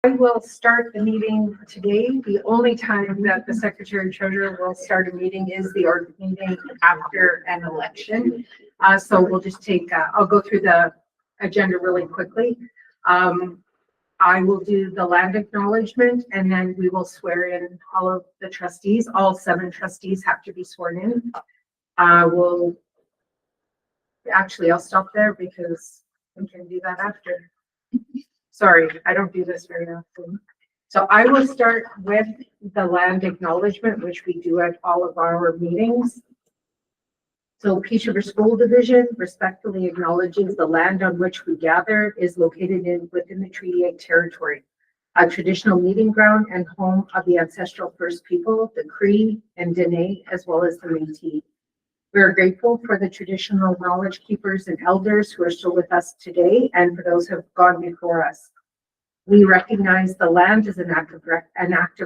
I will start the meeting today. The only time that the Secretary Treasurer will start a meeting is the org meeting after an election. So we'll just take, I'll go through the agenda really quickly. I will do the land acknowledgement and then we will swear in all of the trustees. All 7 trustees have to be sworn in. I'll stop there because we can do that after. Sorry, I don't do this very often. So I will start with the land acknowledgement, which we do at all of our meetings. So Peace River School Division respectfully acknowledges the land on which we gather is located within the Treaty 8 territory, a traditional meeting ground and home of the ancestral First People, the Cree and Dene, as well as the Métis. We are grateful for the traditional knowledge keepers and elders who are still with us today and for those who have gone before us. We recognize the land as an act of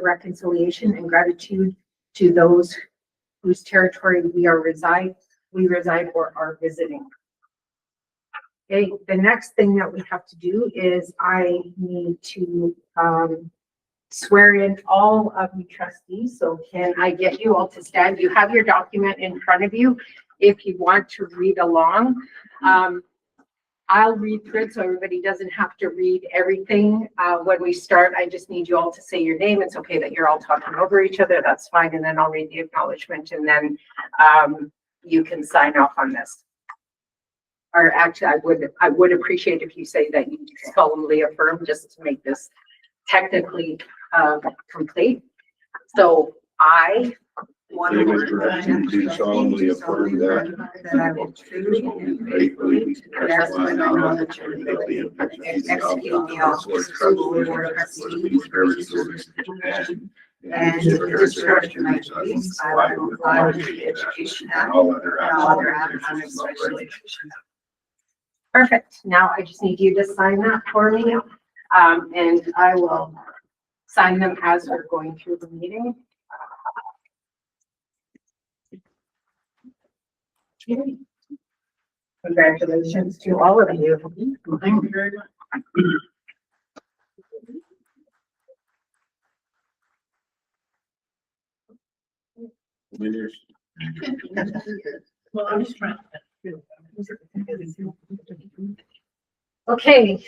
reconciliation and gratitude to those whose territory we reside or are visiting. Okay, the next thing that we have to do is I need to swear in all of you trustees. So can I get you all to stand? You have your document in front of you. If you want to read along, I'll read through it so everybody doesn't have to read everything. When we start, I just need you all to say your name. It's okay that you're all talking over each other. That's fine. And then I'll read the acknowledgement and then you can sign off on this. Or actually, I would appreciate if you say that you solemnly affirm, just to make this technically complete. So I do solemnly affirm that I will truly and faithfully, to the best of my knowledge and ability, execute the office of school board trustee and to the discharge of my duties, I will comply with the Education Act and all other acts and regulations. Perfect. Now I just need you to sign that for me, and I will sign them as we're going through the meeting. Congratulations to all of you. Thank you very much. Well, I'm just trying to. Okay,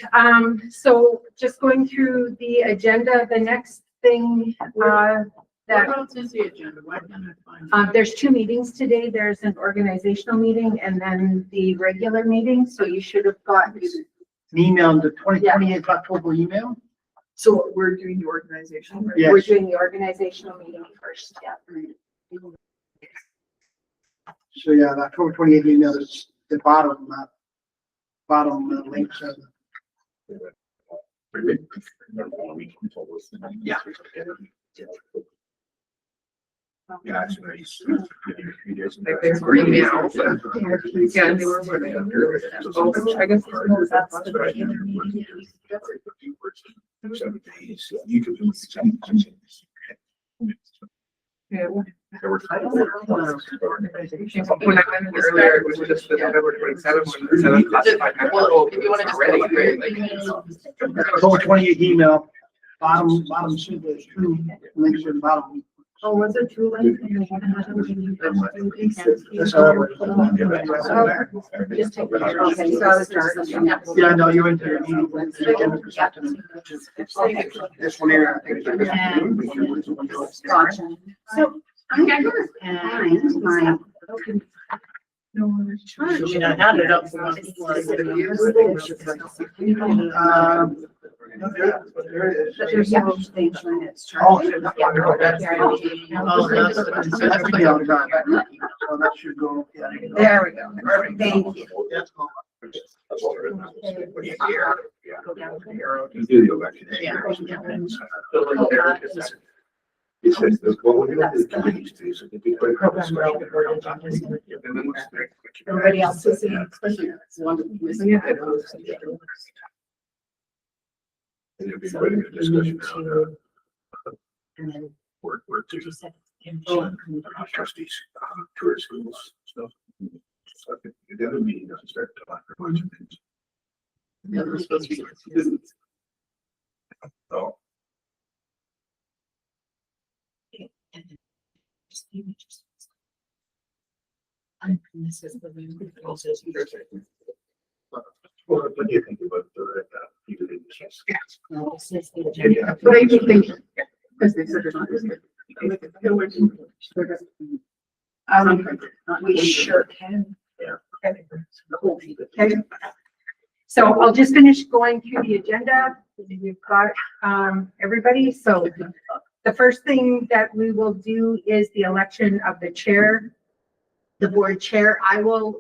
so just going through the agenda, the next thing What else is the agenda? Why can't I find it? there's 2 meetings today. There's an organizational meeting and then the regular meeting. So you should have got An email, the 28th October email. So we're doing the organization. Right? Yes. We're doing the organizational meeting first. Yeah. So yeah, the October 28th email is the bottom link says. Yeah. Yeah, it's nice. There's green now. Yeah, they were. I guess that's the. 7 days. You could do Yeah. There were When I went earlier, it was just the November 27th. Well, if you want to just read it, October 28th email, bottom should there's 2 links at the bottom. Oh, was it too late? That's how Just take care. Okay, so I was just. Yeah, no, you went there. This one here, I think. Gotcha. So I never find my. I had it up. There it is. But there's no stage when it's. Oh, Oh, that's the other guy. So that should go. Yeah. There we go. Perfect. Thank you. That's cool. You do the election. It says this, well, we're gonna do the committees too, so it'd be quite a discussion. Everybody else is in. And it'd be quite a good discussion on, And then work too. you said. Trustees, tourist schools, stuff. So I think the other meeting doesn't start until after lunch. Yeah, we're supposed to be. So This is the. What do you think about the, people in the chest? But I do think, because they said We sure can. Okay. So I'll just finish going through the agenda. We've got, everybody. So the first thing that we will do is the election of the chair, the board chair. I will,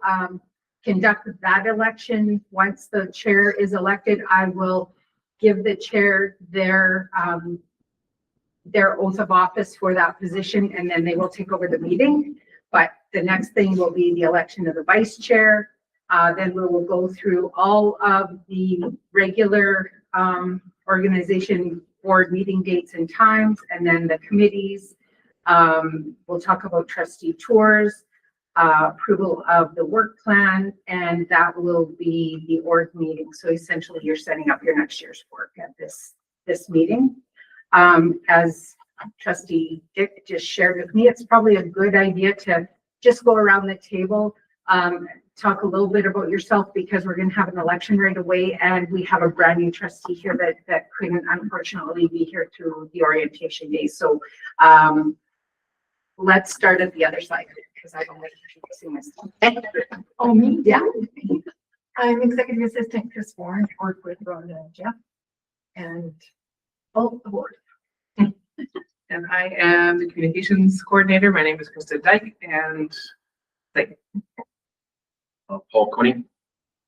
conduct that election. Once the chair is elected, I will give the chair their oath of office for that position, and then they will take over the meeting. But the next thing will be the election of the vice chair. Then we will go through all of the regular organization board meeting dates and times, and then the committees. We'll talk about trustee tours, approval of the work plan, and that will be the org meeting. So essentially, you're setting up your next year's work at this meeting. As Trustee Dick just shared with me, it's probably a good idea to just go around the table, talk a little bit about yourself, because we're going to have an election right away, and we have a brand new trustee here that couldn't unfortunately be here through the orientation day. So let's start at the other side, because I don't like introducing myself. Oh, me? Yeah. I'm Executive Assistant Chris Warren, work with Rhonda and Jeff, and all the board. And I am the communications coordinator. My name is Krista Dyke, and like Paul Coney,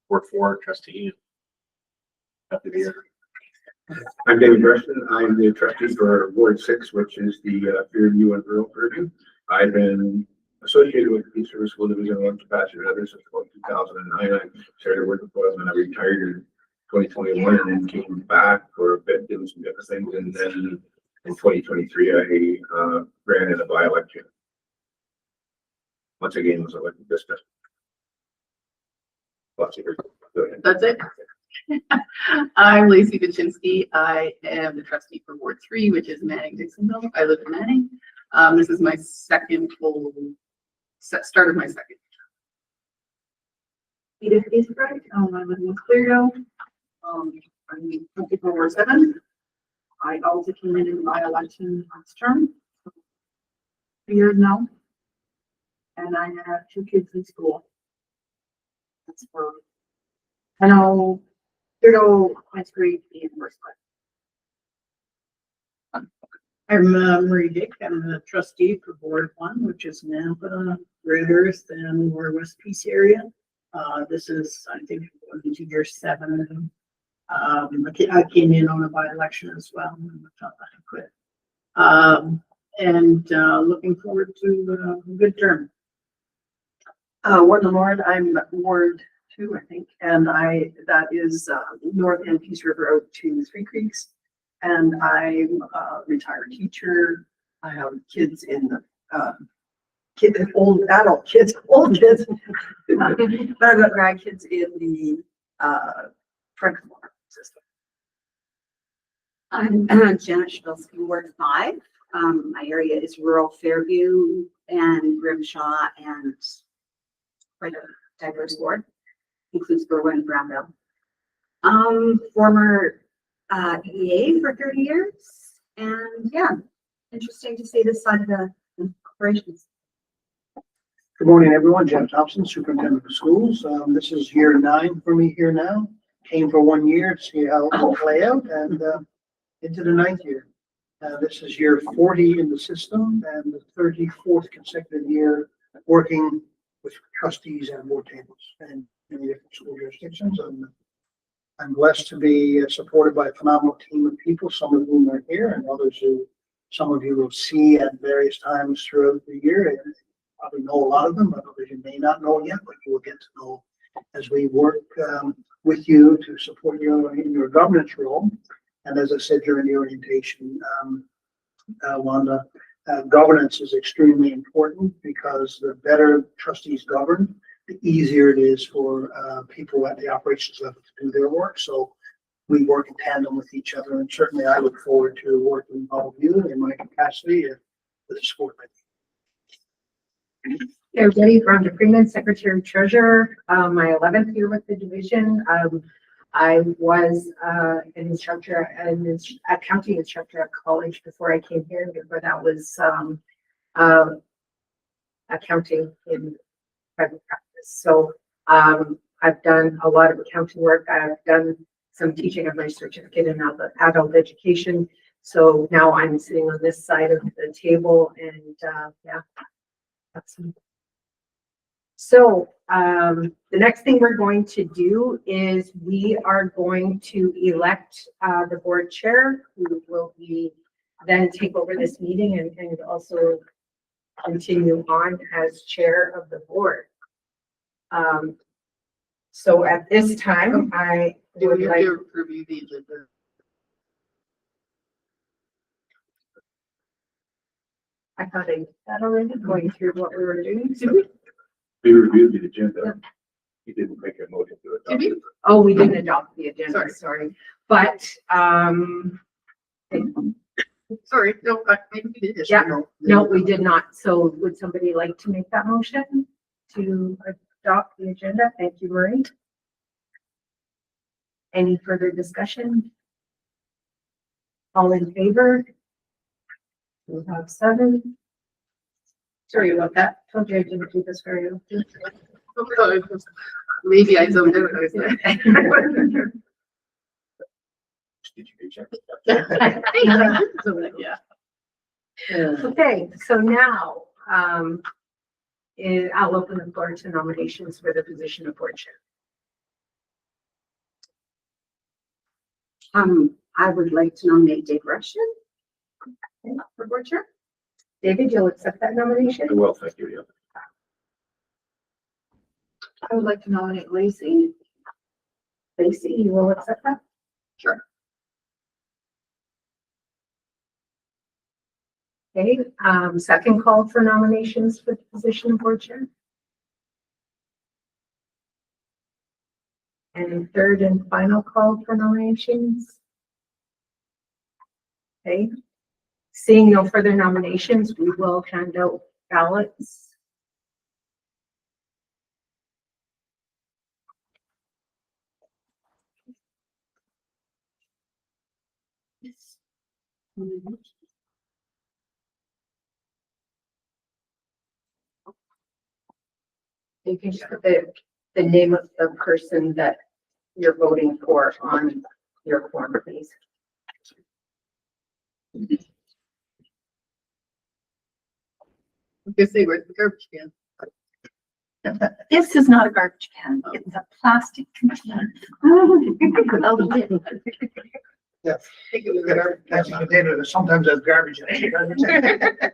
Ward 4 trustee. Happy to be here. I'm David Preston. I'm the trustee for Ward 6, which is the Fairview and Rural Fairview. I've been associated with the Peace River School Division in one capacity or another since about 2009. I started working for them and I retired in 2021 and then came back for a bit, doing some different things. And then in 2023, I ran in a by-election. Once again, was elected this time. Lots of That's it. I'm Lacey Vichinsky. I am the trustee for Ward 3, which is Manning Dixonville. I live in Manning. This is my second full start of my second. Edith Eastbright. I live in Clearville. I'm trustee for Ward 7. I also came in by election last term. 3 years now. And I have 2 kids in school. That's for, I know, 3rd, 9th grade, and 1st grade. I'm Marie Dick. I'm the trustee for Board 1, which is Nampa, Red Earth, and Lower West Peace area. This is, I think, going to year 7. I came in on a by-election as well. I quit. And looking forward to a good term. Ward Lord, I'm Ward 2, I think, and that is North End Peace River out to Three Creeks, and I'm a retired teacher. I have kids in the old kids, but I've got grandkids in the Franklin system. I'm Janet Shabilsky, Ward 5. My area is rural Fairview and Grimshaw, and quite a diverse ward, includes Berwyn and Brownville. Former EA for 30 years, and yeah, interesting to see this side of the operations. Good morning, everyone. Jeff Thompson, Superintendent of Schools. This is year 9 for me here now. Came for 1 year to see how it will play out, and into the 9th year. This is year 40 in the system and the 34th consecutive year working with trustees and board tables and many different school jurisdictions. I'm blessed to be supported by a phenomenal team of people, some of whom are here and others who some of you will see at various times throughout the year. And you probably know a lot of them, but others you may not know yet, but you will get to know as we work with you to support you in your governance role. And as I said during the orientation, Wanda, governance is extremely important because the better trustees govern, the easier it is for people at the operations level to do their work. So we work in tandem with each other, and certainly I look forward to working with all of you in my capacity with the support. Everybody, Rhonda Freeman, Secretary Treasurer, my 11th year with the division. I was an instructor, accounting instructor at college before I came here. Before that was accounting in private practice. So I've done a lot of accounting work. I've done some teaching of my certificate in adult education. So now I'm sitting on this side of the table, and yeah, that's. So the next thing we're going to do is we are going to elect the board chair, who will be then take over this meeting and also continue on as chair of the board. So at this time, I Do would we have like. to review the agenda? I thought I did that already, going through what we were doing. Did we? We reviewed the agenda. You didn't make a motion to adopt. Did we? Oh, we didn't adopt the agenda, Sorry. sorry. But, Sorry, no, maybe we did. Yeah. no, we did not. So would somebody like to make that motion to adopt the agenda? Thank you, Marie. Any further discussion? All in favor? We have 7. Sorry about that. Told you I didn't do this very often. Maybe I zoned out. I was like, Did you check? yeah. Okay, so now, I'll open the floor to nominations for the position of board chair. I would like to nominate Dave Russian for board chair. David, you'll accept that nomination? Well, thank you. Yeah. I would like to nominate Lacey. Lacey, you will accept that? Sure. Okay, second call for nominations for the position of board chair. And third and final call for nominations. Okay, seeing no further nominations, we will hand out ballots. You can just put the name of the person that you're voting for on your form, please. I guess they were the garbage can. This is not a garbage can. It's a plastic container. Yeah. I think it was a garbage That's a can. container that sometimes has garbage in it.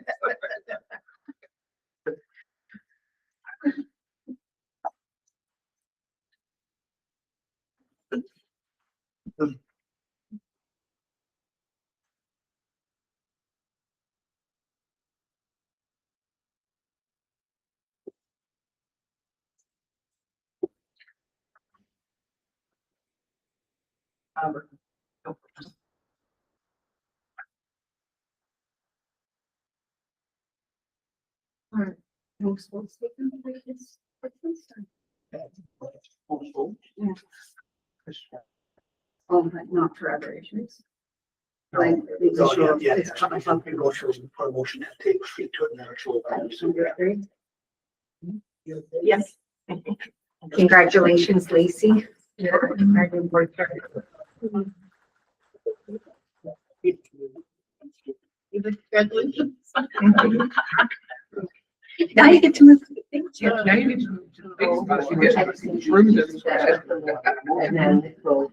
Oh, but not for other issues. No, Like, the no, issue of- yeah, something goes through for a motion to take feet to it and then actual. Yes. Congratulations, Lacey. You're our new board chair. Congratulations. Now you get to move to the things. Yeah, now you need to move to the big spot. You did. Room is- And then we'll.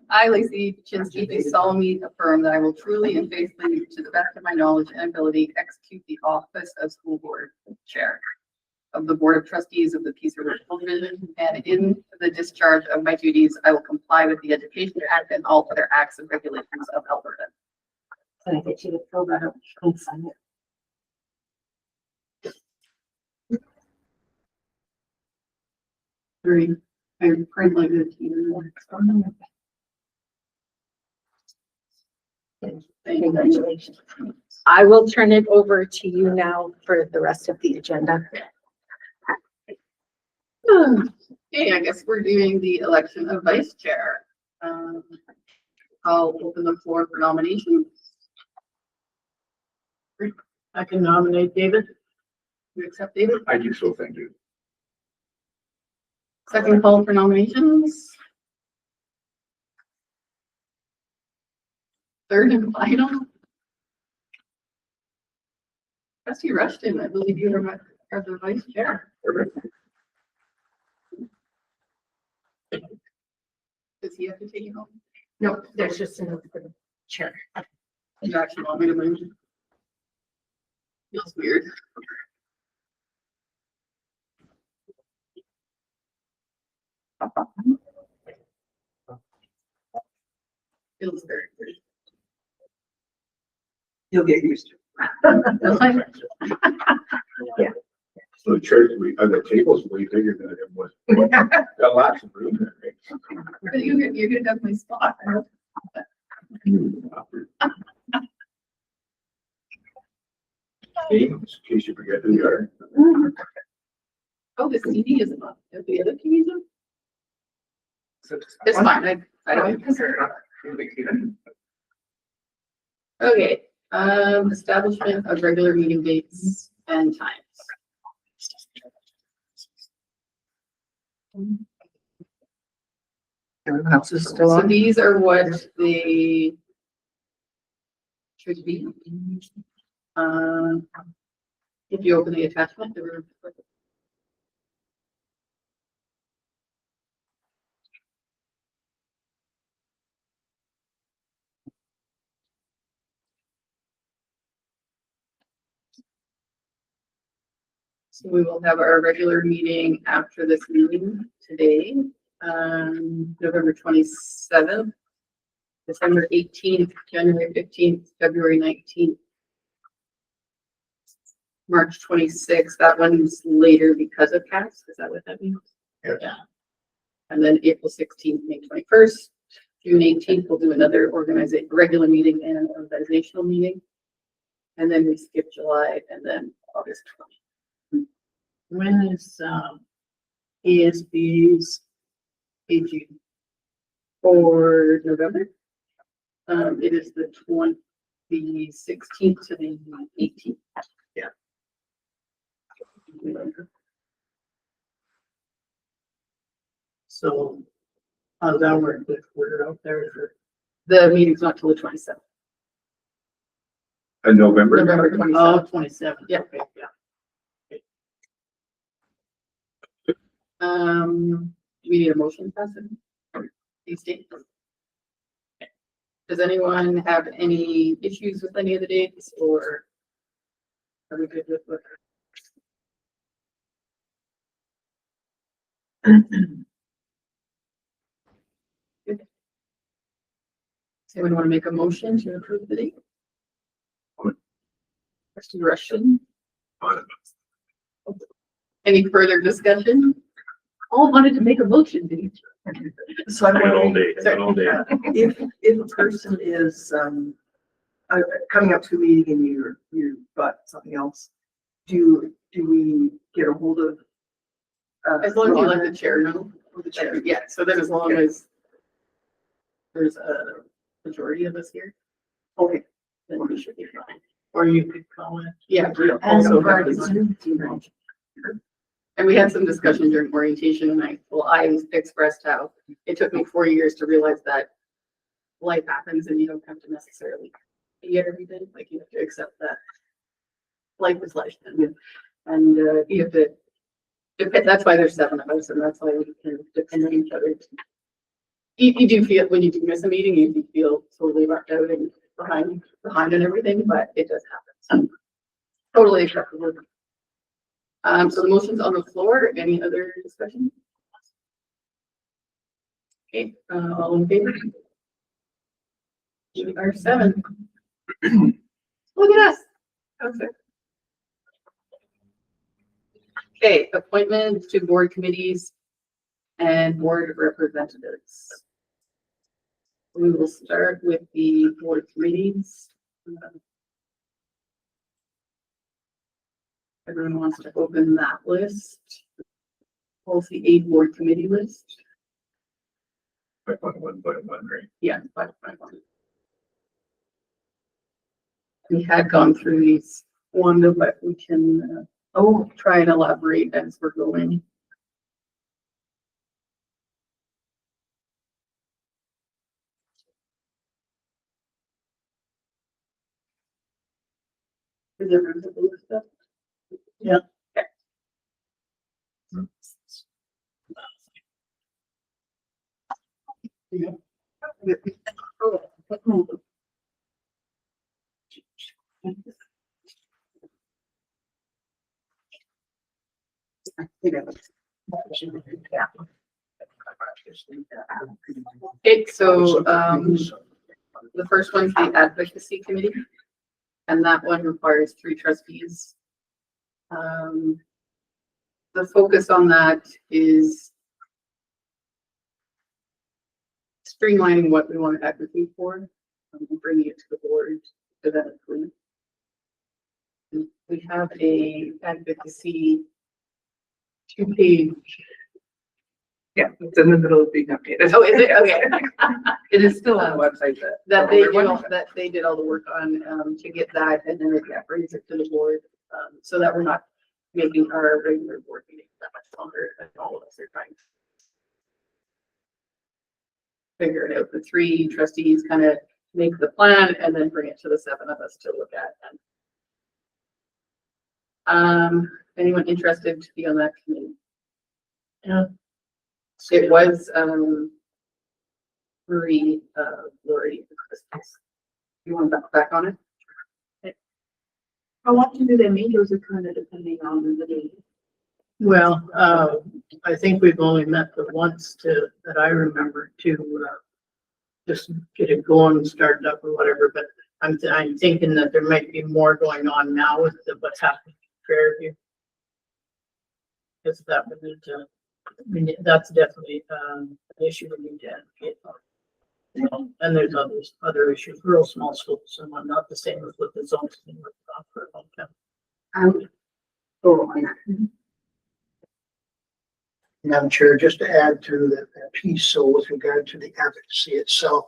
I, Lacey Chinsky, do solemnly affirm that I will truly and faithfully, to the best of my knowledge and ability, execute the office of school board chair of the Board of Trustees of the Peace River School Division, and in the discharge of my duties, I will comply with the Education Act and all other acts and regulations of Alberta. Can I get you to fill that out and sign it? Very, I print like this. Congratulations. I will turn it over to you now for the rest of the agenda. Okay, I guess we're doing the election of vice chair. I'll open the floor for nominations. I can nominate David. You accept David? I do so, thank you. Second call for nominations. Third and final. Trustee Rushton, I believe you are the vice chair. Does he have to take you home? No, there's just enough for the chair. You actually want me to move? Feels weird. Feels very weird. You'll get used to That's fine. So the chairs, the tables way bigger than it was. Got lots of room there. But you're gonna have my spot. Names, in case you forget who you are. Oh, the CD is up. Is the other TV up? It's fine. I don't. Okay, establishment of regular meeting dates and times. Everyone else is still So on. these are what they should be. If you open the attachment, there were. So we will have our regular meeting after this meeting today, November 27th, December 18th, January 15th, February 19th. March 26th, that one's later because of CAS, is that what that means? Yes. Yeah. And then April 16th, May 21st, June 18th, we'll do another regular meeting and an organizational meeting. And then we skip July and then August 20th. When is, ASB's AG? For November. It is the 16th to the 18th. Yeah. So how does that work? If we're out there for, The meeting's not till the 27th. In November. November 27th. 27. Yeah. Okay, yeah. Do we need a motion, President? These dates? Does anyone have any issues with any of the dates or are we good with what? Good. Does anyone want to make a motion to approve the date? Trustee Rushton? Any further discussion? All wanted to make a motion, did you? So I'm All wondering, day, all day. if a person is, coming up to a meeting and you've got something else, do we get a hold of? As long as you let the chair know. The chair. Yeah, so then as long as there's a majority of us here, Okay, then we should be fine. or you could call it. Yeah. Also, And we had some discussion during orientation and I expressed how it took me 4 years to realize that life happens and you don't have to necessarily be at everything. Like you have to accept that life is life. And you have to, that's why there's 7 of us and that's why we can depend on each other. You do feel, when you do miss a meeting, you do feel totally left out and behind and everything, but it does happen. So totally acceptable. So the motion's on the floor. Any other discussion? Okay, all in favor? We are 7. Look at us. Okay. Okay, appointment to board committees and board representatives. We will start with the board committees. Everyone wants to open that list. Policy aid board committee list. 5.1.1, right? Yeah. 5.1. We had gone through these, Wanda, but we can, try and elaborate as we're going. Is there room to move stuff? Yeah. Okay. Okay, so, the first one's the advocacy committee, and that one requires 3 trustees. The focus on that is streamlining what we want to advocate for, and bringing it to the board to then approve. We have a advocacy 2-page. Yeah, it's in the middle of being updated. Oh, is it? Okay. It is still on the website That they did all the work on, to get that, and then it brings it to the board, so that we're not making our regular board meeting that much longer than all of us are trying to figure it out. The 3 trustees kind of make the plan and then bring it to the 7 of us to look at. Anyone interested to be on that committee? Yeah. It was, Marie, Lori, and Christmas. You want to back on it? How often do they meet, or is it kind of depending on the day? Well, I think we've only met the once that I remember to, just get it going, start up or whatever, but I'm thinking that there might be more going on now with what's happening in Fairview. Because that would need to, I mean, that's definitely, an issue we need to advocate on. And there's other issues, real small schools and whatnot, the same as with the zones. For a long time. Madam Chair, just to add to that piece, so with regard to the advocacy itself,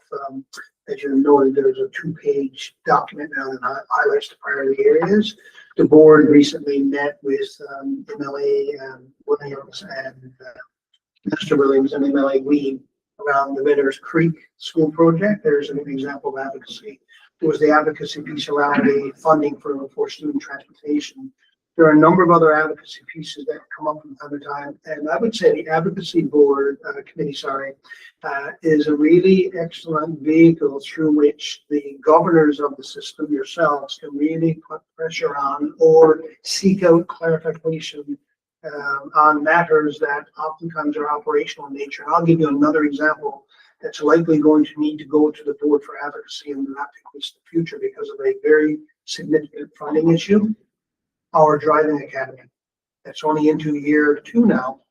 as you noted, there's a 2-page document now that highlights the priority areas. The board recently met with MLA Williams and Mr. Williams and MLA Weed around the Ridders Creek School project. There's an example of advocacy. There was the advocacy piece around the funding for student transportation. There are a number of other advocacy pieces that come up from time to time, and I would say the advocacy board committee, is a really excellent vehicle through which the governors of the system yourselves can really put pressure on or seek out clarification on matters that oftentimes are operational in nature. And I'll give you another example that's likely going to need to go to the board for advocacy in the not too distant future because of a very significant funding issue. Our driving academy. That's only into year 2 now.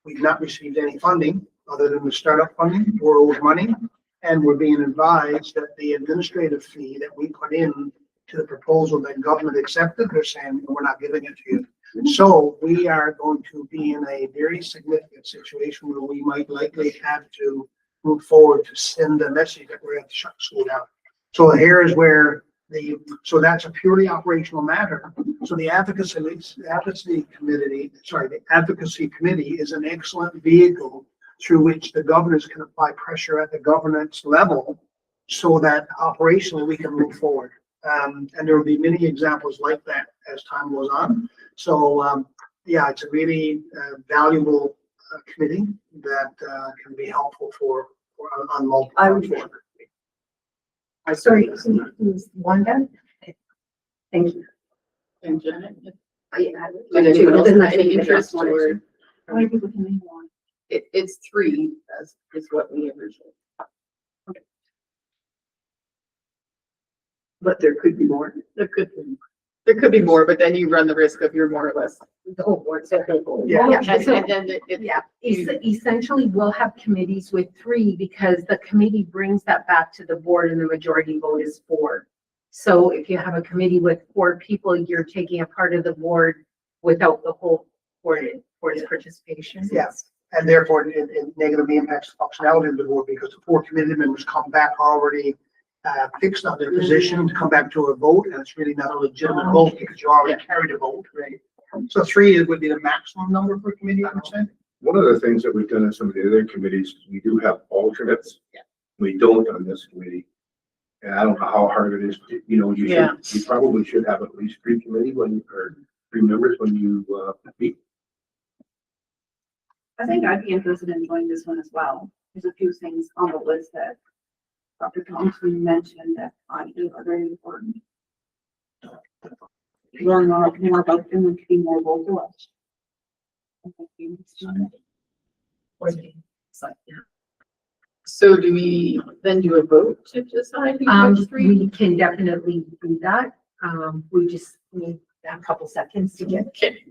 We've not received any funding other than the startup funding. We're owed money, and we're being advised that the administrative fee that we put in to the proposal that government accepted, they're saying we're not giving it to you. So we are going to be in a very significant situation where we might likely have to move forward to send a message that we're going to shut school down. So here is where so that's a purely operational matter. So the advocacy committee is an excellent vehicle through which the governors can apply pressure at the governance level so that operationally we can move forward. And there will be many examples like that as time goes on. So yeah, it's a really valuable committee that can be helpful for on multiple. Sorry, who's Wanda? Thank you. And Janet, Like any interest or How many people can they want? it's 3 is what we originally. But there could be more. There could be. There could be more, but then you run the risk of you're more or less. The whole board. So Yeah. And then it, Yeah, essentially, we'll have committees with 3 because the committee brings that back to the board and the majority vote is 4. So if you have a committee with 4 people, you're taking a part of the board without the whole board's participation. Yes. And therefore, it negatively impacts the functionality of the board because the 4 committee members come back already fixed on their position to come back to a vote, and it's really not a legitimate vote because you already carried a vote, right? So 3 would be the maximum number for a committee, I would say. One of the things that we've done in some of the other committees, we do have alternates. Yeah. We don't on this committee. And I don't know how hard it is, you know, Yeah. you probably should have at least 3 committee or 3 members when you, meet. I think I'd be interested in joining this one as well. There's a few things on the list that Dr. Thompson mentioned that I think are very important. Learn more about them and to be more vocal. so do we then do a vote to decide? which 3? We can definitely do that. We just need a couple seconds to get, Okay.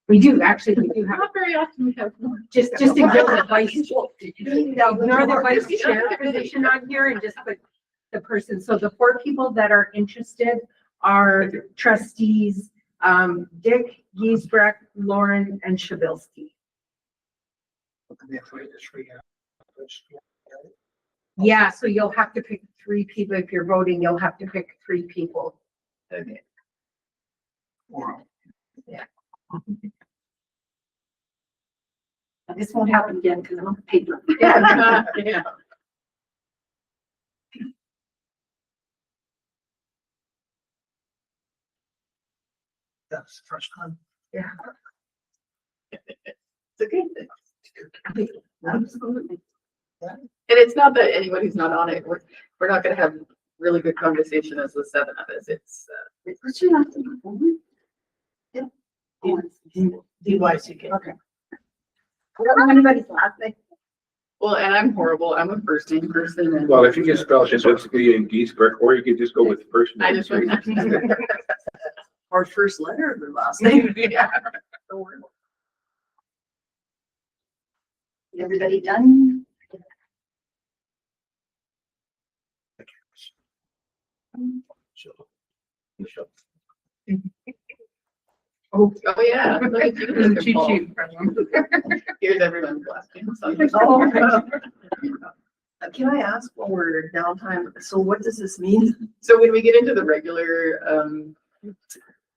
we do have, Not very often we have. just ignore the vice, ignore the vice chair position on here and just put the person. So the 4 people that are interested are trustees, Dick, Giesbrecht, Lauren, and Shabilsky. Yeah, so you'll have to pick 3 people. If you're voting, you'll have to pick 3 people. Okay. Yeah. This won't happen again because I'm on paper. Yeah. Yeah. That's the first time. Yeah. It's a good thing. Absolutely. And it's not that anybody's not on it. We're not gonna have really good conversation as the 7 of us. It's, What's your last name? Yeah. DYCK. Okay. I don't know anybody's last name. Well, and I'm horrible. I'm a first name person and. Well, if you just spell Shabilsky and Giesbrecht, or you could just go with the first name. I just went. Our first letter of their last name. Yeah. Everybody done? Oh, yeah. Look at you, Mr. Cheat Paul. sheet. Here's everyone's last name. Can I ask while we're downtime, so what does this mean? So when we get into the regular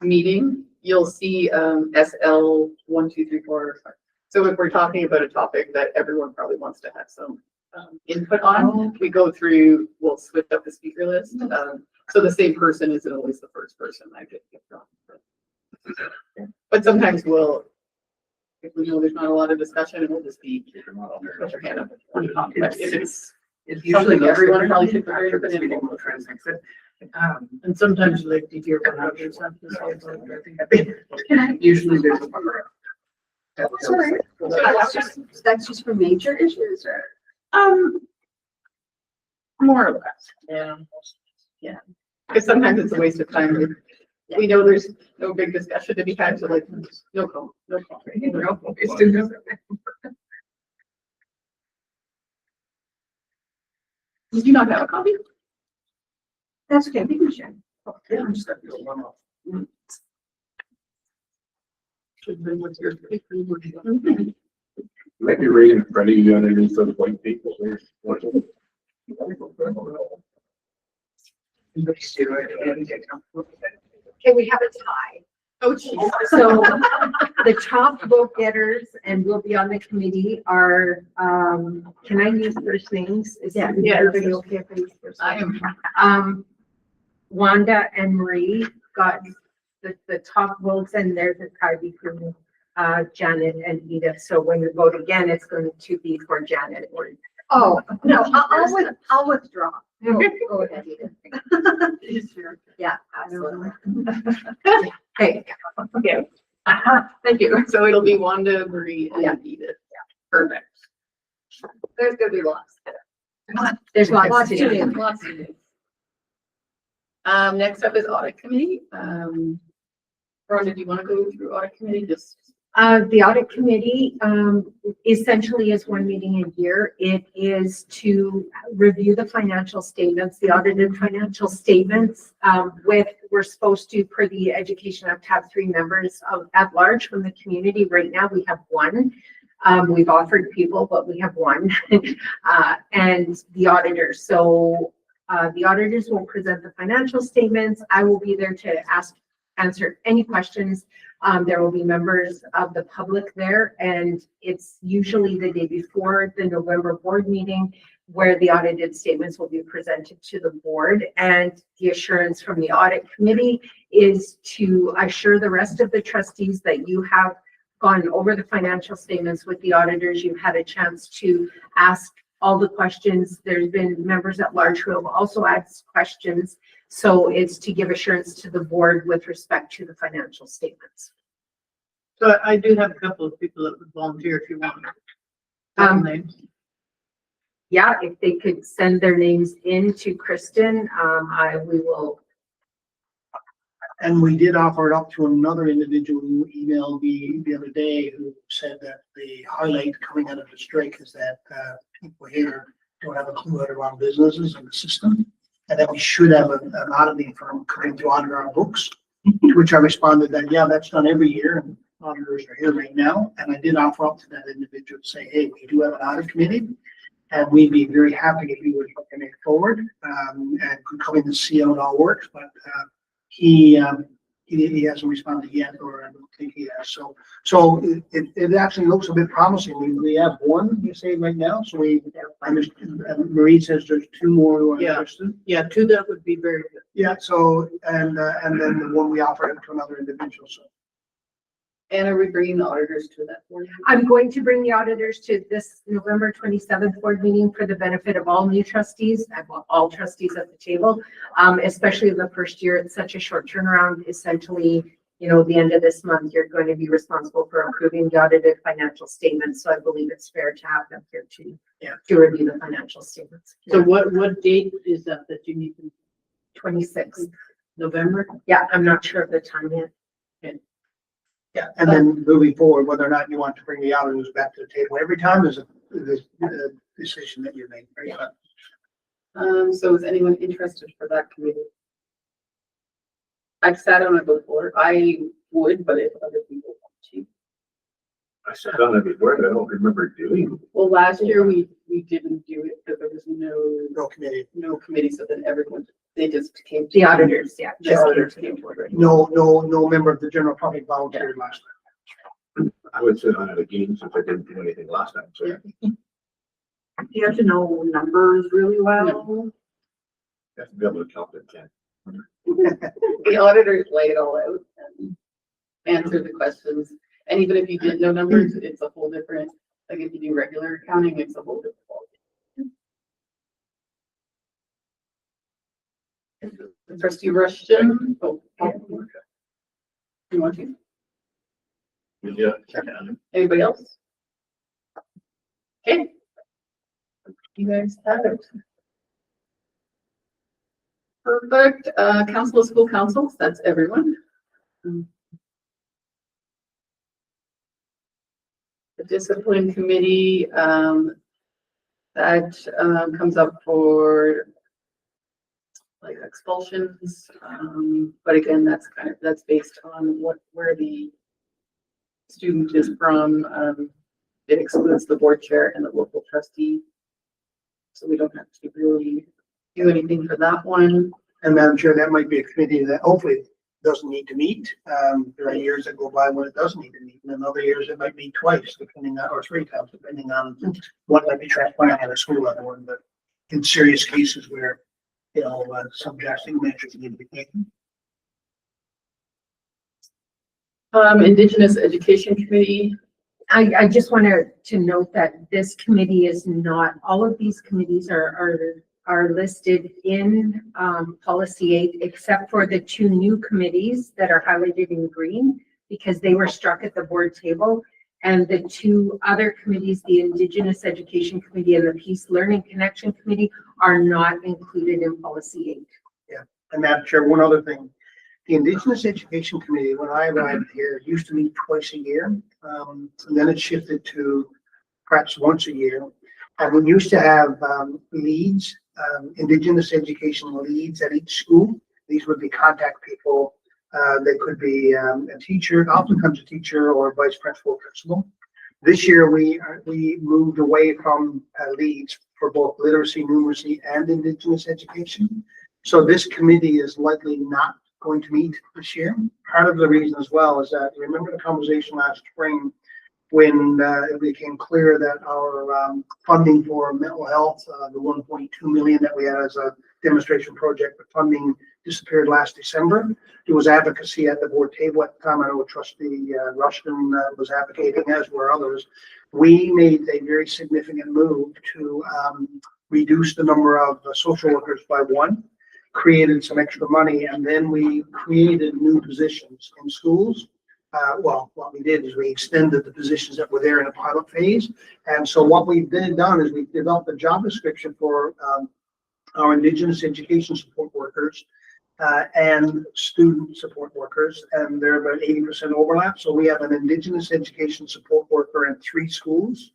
meeting, you'll see SL 1, 2, 3, 4. So if we're talking about a topic that everyone probably wants to have some input on, we go through, we'll switch up the speaker list. So the same person isn't always the first person I get from. But sometimes we'll, if we know there's not a lot of discussion, we'll just be, put your hand up. But if it's something everyone probably should participate in. And sometimes like to hear what others have to say. Usually there's a. Sorry. That's just for major issues or? More or less. Yeah. Yeah. Because sometimes it's a waste of time. We know there's no big discussion to be had, so like, no comment, no comment. Did you not have a copy? That's okay, we can share. Yeah, I'm just gonna do one off. Might be right in front of you underneath those white people there. Okay, we have a tie. Oh, geez. So the top vote getters and will be on the committee are, can I use first names? Is Yeah. everybody okay if I use first I names? am. Wanda and Marie got the top votes and there's a tie between Janet and Edith. So when we vote again, it's going to be for Janet or. Oh, no, I'll withdraw. Go ahead, Edith. Yeah, absolutely. Okay. Okay. Thank you. So it'll be Wanda, Marie, and Edith. Perfect. There's gonna be lots. There's lots Lots to to do. do. Lots to do. Next up is audit committee. Rhonda, do you want to go through audit committee? Just, The audit committee, essentially is one meeting a year. It is to review the financial statements, the audited financial statements, we're supposed to, per the Education Act, have 3 members at large from the community. Right now, we have 1. We've offered people, but we have 1, and the auditors. So, the auditors will present the financial statements. I will be there to answer any questions. There will be members of the public there, and it's usually the day before the November board meeting where the audited statements will be presented to the board. And the assurance from the audit committee is to assure the rest of the trustees that you have gone over the financial statements with the auditors. You've had a chance to ask all the questions. There's been members at large who have also asked questions. So it's to give assurance to the board with respect to the financial statements. So I do have a couple of people that would volunteer if you want. Names. Yeah, if they could send their names in to Kristen, we will. And we did offer it up to another individual who emailed me the other day who said that the highlight coming out of the strike is that people here don't have a clue how to run businesses in the system. And that we should have an auditing firm coming to audit our books, to which I responded that, yeah, that's done every year and auditors are here right now. And I did offer up to that individual to say, hey, we do have an audit committee and we'd be very happy if you would bring it forward and could come in and see how it all works. But he hasn't responded yet, or I don't think he has. So it actually looks a bit promising. We have 1, you say, right now. So we understand. Marie says there's 2 more who are interested. Yeah, 2 that would be very good. Yeah. So and then the one we offered to another individual. So. and are we bringing the auditors to that board? I'm going to bring the auditors to this November 27th board meeting for the benefit of all new trustees. I want all trustees at the table, especially the first year. It's such a short turnaround. Essentially, you know, the end of this month, you're going to be responsible for approving the audited financial statements. So I believe it's fair to have them here to review the financial statements. So what date is that you need to? 26th. November? Yeah, I'm not sure of the time yet. Yeah, and then moving forward, whether or not you want to bring the auditors back to the table every time is a decision that you make, right? So is anyone interested for that committee? I've sat on it before. I would, but if other people want to. I sat on it before, but I don't remember doing. Well, last year we didn't do it because there was No committee. so then everyone, they just came. The auditors, yeah. The auditors came to it. No member of the general public volunteered last time. I would sit on it again since I didn't do anything last time, so. You have to know numbers really well. You have to be able to count it, Ken. The auditors lay it all out and answer the questions. And even if you did know numbers, it's a whole different, like if you do regular accounting, it's a whole different ballgame. Trustee Rushton. Oh, you want to? Yeah. Anybody else? Okay. You guys have it. Perfect. Council of School Councils, that's everyone. The Discipline Committee, that comes up for like expulsions. But again, that's based on where the student is from. It excludes the board chair and the local trustee. So we don't have to really do anything for that one. And Madam Chair, that might be a committee that hopefully doesn't need to meet. There are years that go by when it doesn't need to meet, and then other years it might meet twice, depending on, or 3 times, depending on what might be transpiring at a school level. But in serious cases where, you know, some drastic measures need to be taken. Indigenous Education Committee. I just wanted to note that this committee is not, all of these committees are listed in policy 8, except for the 2 new committees that are highlighted in green, because they were struck at the board table. And the 2 other committees, the Indigenous Education Committee and the Peace Learning Connection Committee, are not included in policy 8. Yeah, and Madam Chair, one other thing, The Indigenous Education Committee, when I arrived here, used to meet twice a year. And then it shifted to perhaps once a year. And we used to have leads, Indigenous education leads at each school. These would be contact people. They could be a teacher, oftentimes a teacher or a vice principal or principal. This year, we moved away from leads for both literacy, numeracy, and Indigenous education. So this committee is likely not going to meet this year. Part of the reason as well is that, remember the conversation last spring when it became clear that our funding for mental health, the 1.2 million that we had as a demonstration project, the funding disappeared last December. There was advocacy at the board table at the time. I know Trustee Rushton was advocating, as were others. We made a very significant move to reduce the number of social workers by one, created some extra money, and then we created new positions in schools. Well, what we did is we extended the positions that were there in a pilot phase. And so what we've done is we've developed a job description for our Indigenous education support workers and student support workers, and they're about 80% overlap. So we have an Indigenous education support worker in 3 schools,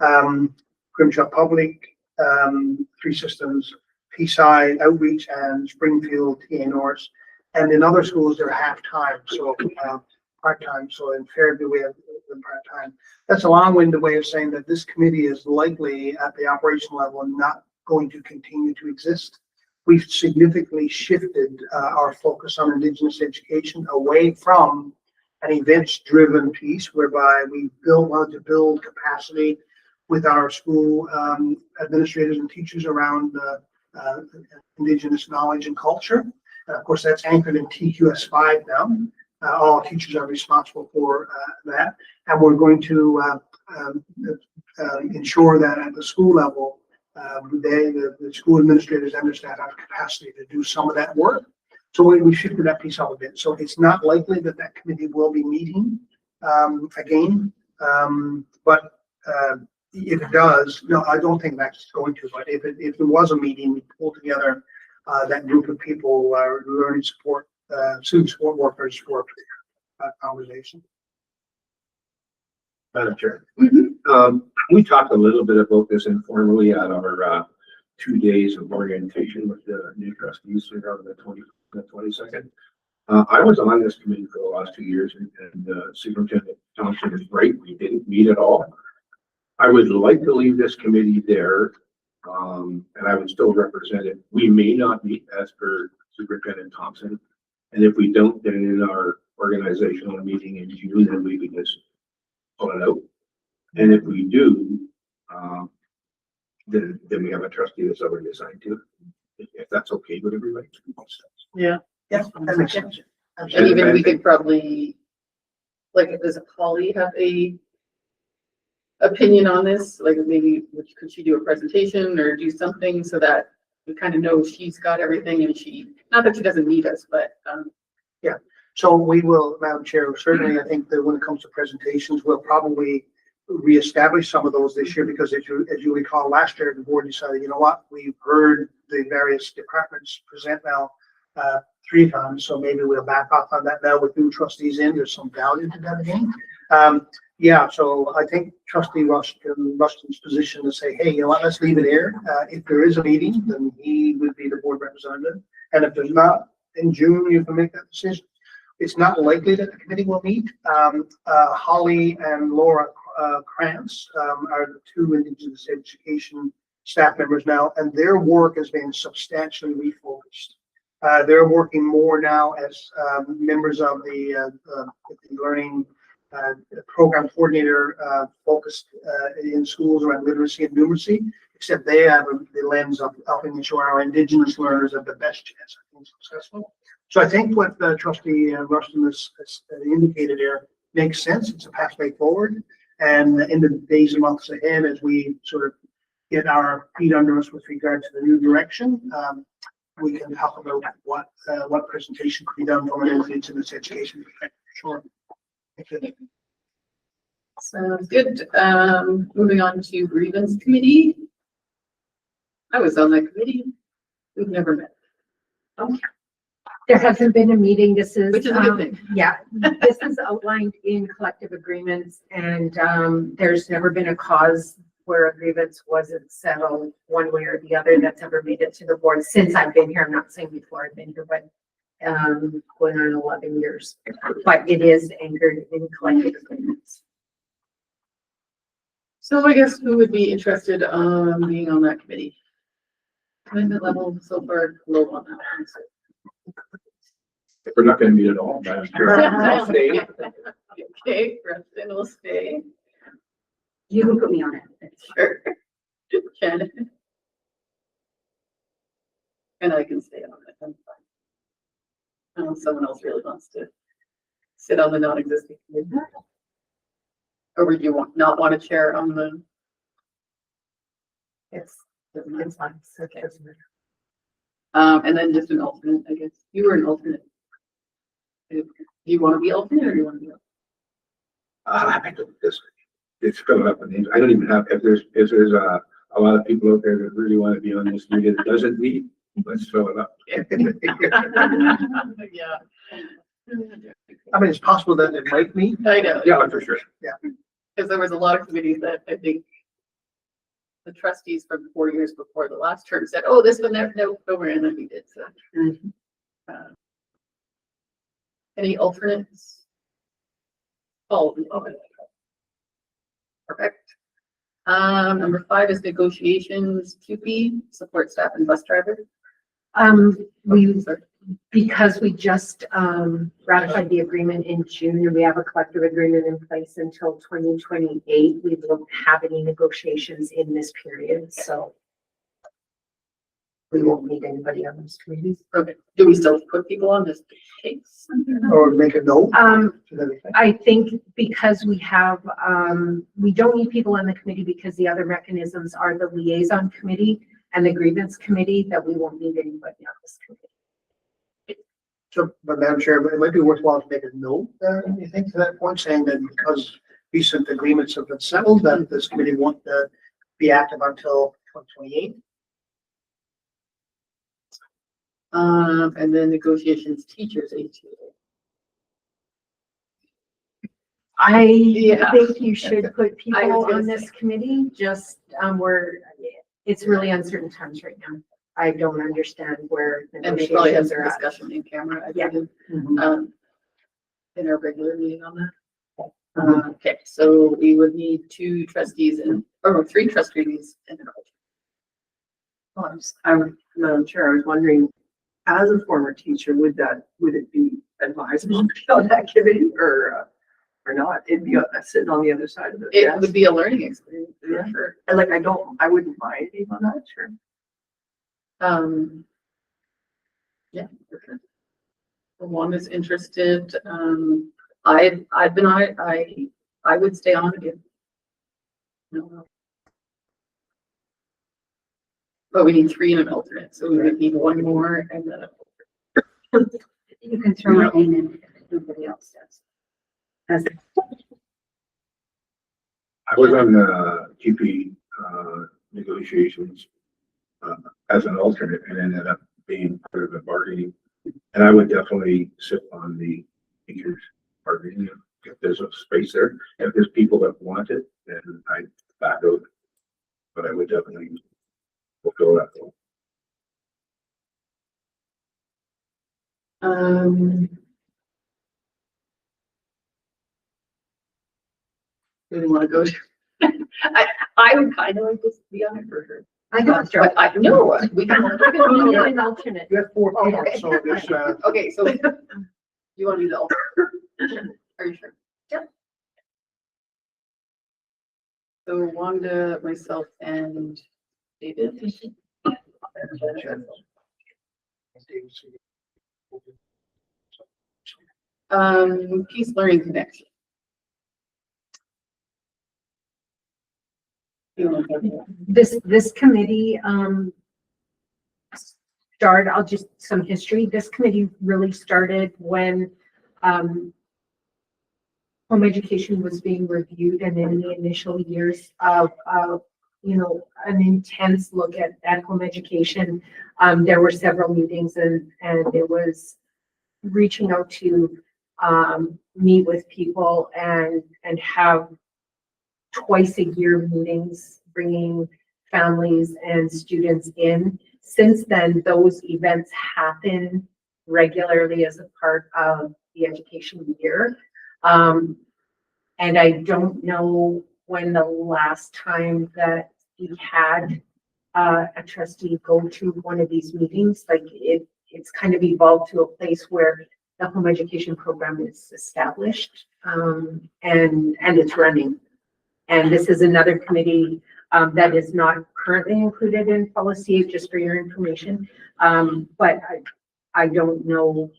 Grimshaw Public, 3 Systems, Peaside Outreach, and Springfield TA North. And in other schools, they're half-time, so part-time. So in Fairview, we have them part-time. That's a long-winded way of saying that this committee is likely at the operation level not going to continue to exist. We've significantly shifted our focus on Indigenous education away from an events-driven piece whereby we want to build capacity with our school administrators and teachers around Indigenous knowledge and culture. Of course, that's anchored in TQS 5 now. All teachers are responsible for that. And we're going to ensure that at the school level, the school administrators understand our capacity to do some of that work. So we shifted that piece up a bit. So it's not likely that that committee will be meeting again. But if it does, no, I don't think that's going to. But if there was a meeting, we pull together that group of people, learning support, student support workers for a conversation. Madam Chair. We talked a little bit about this informally at our 2 days of orientation with the new trustees on the 22nd. I was on this committee for the last 2 years, and Superintendent Thompson is right. We didn't meet at all. I would like to leave this committee there, and I would still represent it. We may not meet as per Superintendent Thompson, and if we don't, then in our organizational meeting in June, then we can just pull it out. And if we do, then we have a trustee that's already assigned to, if that's okay with everybody. Yeah. Yeah, that makes sense. And even we could probably, like, does Holly have a opinion on this? Like maybe could she do a presentation or do something so that we kind of know she's got everything and not that she doesn't need us, but Yeah. So we will, Madam Chair, certainly I think that when it comes to presentations, we'll probably reestablish some of those this year, because as you recall, last year the board decided, you know what, we've heard the various departments present now 3 times, so maybe we'll back off on that now with new trustees in. There's some value to that again. Yeah, so I think Trustee Ruston's position to say, hey, you know what, let's leave it here. If there is a meeting, then he would be the board representative. And if there's not, in June, you can make that decision. It's not likely that the committee will meet. Holly and Laura Krantz are the 2 Indigenous education staff members now, and their work has been substantially refocused. They're working more now as members of the learning program coordinator focused in schools around literacy and numeracy, except they have the lens of helping ensure our Indigenous learners have the best chance of being successful. So I think what Trustee Ruston has indicated here makes sense. It's a pathway forward. And in the days and months ahead, as we sort of get our feet under us with regard to the new direction, we can talk about what presentation could be done from an Indigenous education perspective. Sure. sounds good. Moving on to grievance committee. I was on that committee. We've never met. Okay. There hasn't been a meeting. This is. Which is a good thing. Yeah, this is outlined in collective agreements and, there's never been a cause where a grievance wasn't settled one way or the other that's ever made it to the board since I've been here. I'm not saying before I've been here, but, going on 11 years, but it is anchored in collective agreements. So I guess who would be interested being on that committee? Commitment level so far low on that one. If we're not gonna meet at all, Madam Chair, I'll stay. Okay, Preston will stay. You can put me on it. Sure. Ken. And I can stay on it. I'm fine. Unless someone else really wants to sit on the non-existing committee. Or would you not want to chair on the? It's fine. So it doesn't matter. And then just an alternate, I guess. You were an alternate. Do you want to be alternate or do you want to be? I don't this. It's filling up with names. I don't even have, if there's a lot of people out there that really want to be on this meeting that doesn't meet, let's fill it up. Yeah. I mean, it's possible that it might meet. I know. Yeah, for sure. Because there was a lot of committees that I think the trustees from 4 years before the last term said, oh, this one, no, over, and then we did, so. Any alternates? Oh, perfect. Number 5 is negotiations, QP, support staff and bus driver. Because we just ratified the agreement in June and we have a collective agreement in place until 2028, we won't have any negotiations in this period, so we won't need anybody on those committees. Okay. Do we still put people on this case? Or make a note. I think because we have, we don't need people on the committee because the other mechanisms are the liaison committee and the grievance committee, that we won't need anybody on this committee. So, but Madam Chair, it might be worthwhile to make a note, you think, to that point, saying that because recent agreements have been settled, that this committee won't be active until 2028. And then negotiations teachers, ATA. I think you should put I people was gonna on this committee, just, it's really uncertain times right now. I don't understand where And they probably have negotiations some are at. discussion in camera. I Yeah. did, in our regular meeting on that. Okay, so we would need 2 trustees or 3 trustees and an alternate. Madam Chair, I was wondering, as a former teacher, would it be advisable to be on that committee or not? It'd be sitting on the other side of it. It would be a learning experience, for Yeah. sure. And like, I wouldn't mind being on that, sure. Yeah. for sure. One is interested, I've been on it, I would stay on it again. No. But we need 3 and an alternate, so we would need 1 more and then You can throw my name in if nobody else does. I was on the GP negotiations as an alternate and ended up being part of the bargaining. And I would definitely sit on the teachers bargaining if there's a space there. If there's people that want it, then I'd back out. But I would definitely fulfill that role. we want to go to. I would kind of like to be on it for sure. I know, But I know, we can. we need an alternate. You have 4 people, Okay. so there's, Okay, so you want to do the alternate? Are you sure? Yep. So Wanda, myself and David. Peace Learning Connection. This committee, started, I'll just, some history. This committee really started when, home education was being reviewed, and in the initial years of, an intense look at home education. There were several meetings and it was reaching out to, meet with people and have twice a year meetings, bringing families and students in. Since then, those events happen regularly as a part of the education year. And I don't know when the last time that we had a trustee go to one of these meetings. Like it's kind of evolved to a place where the home education program is established, and it's running. And this is another committee that is not currently included in policy, just for your information. But I don't know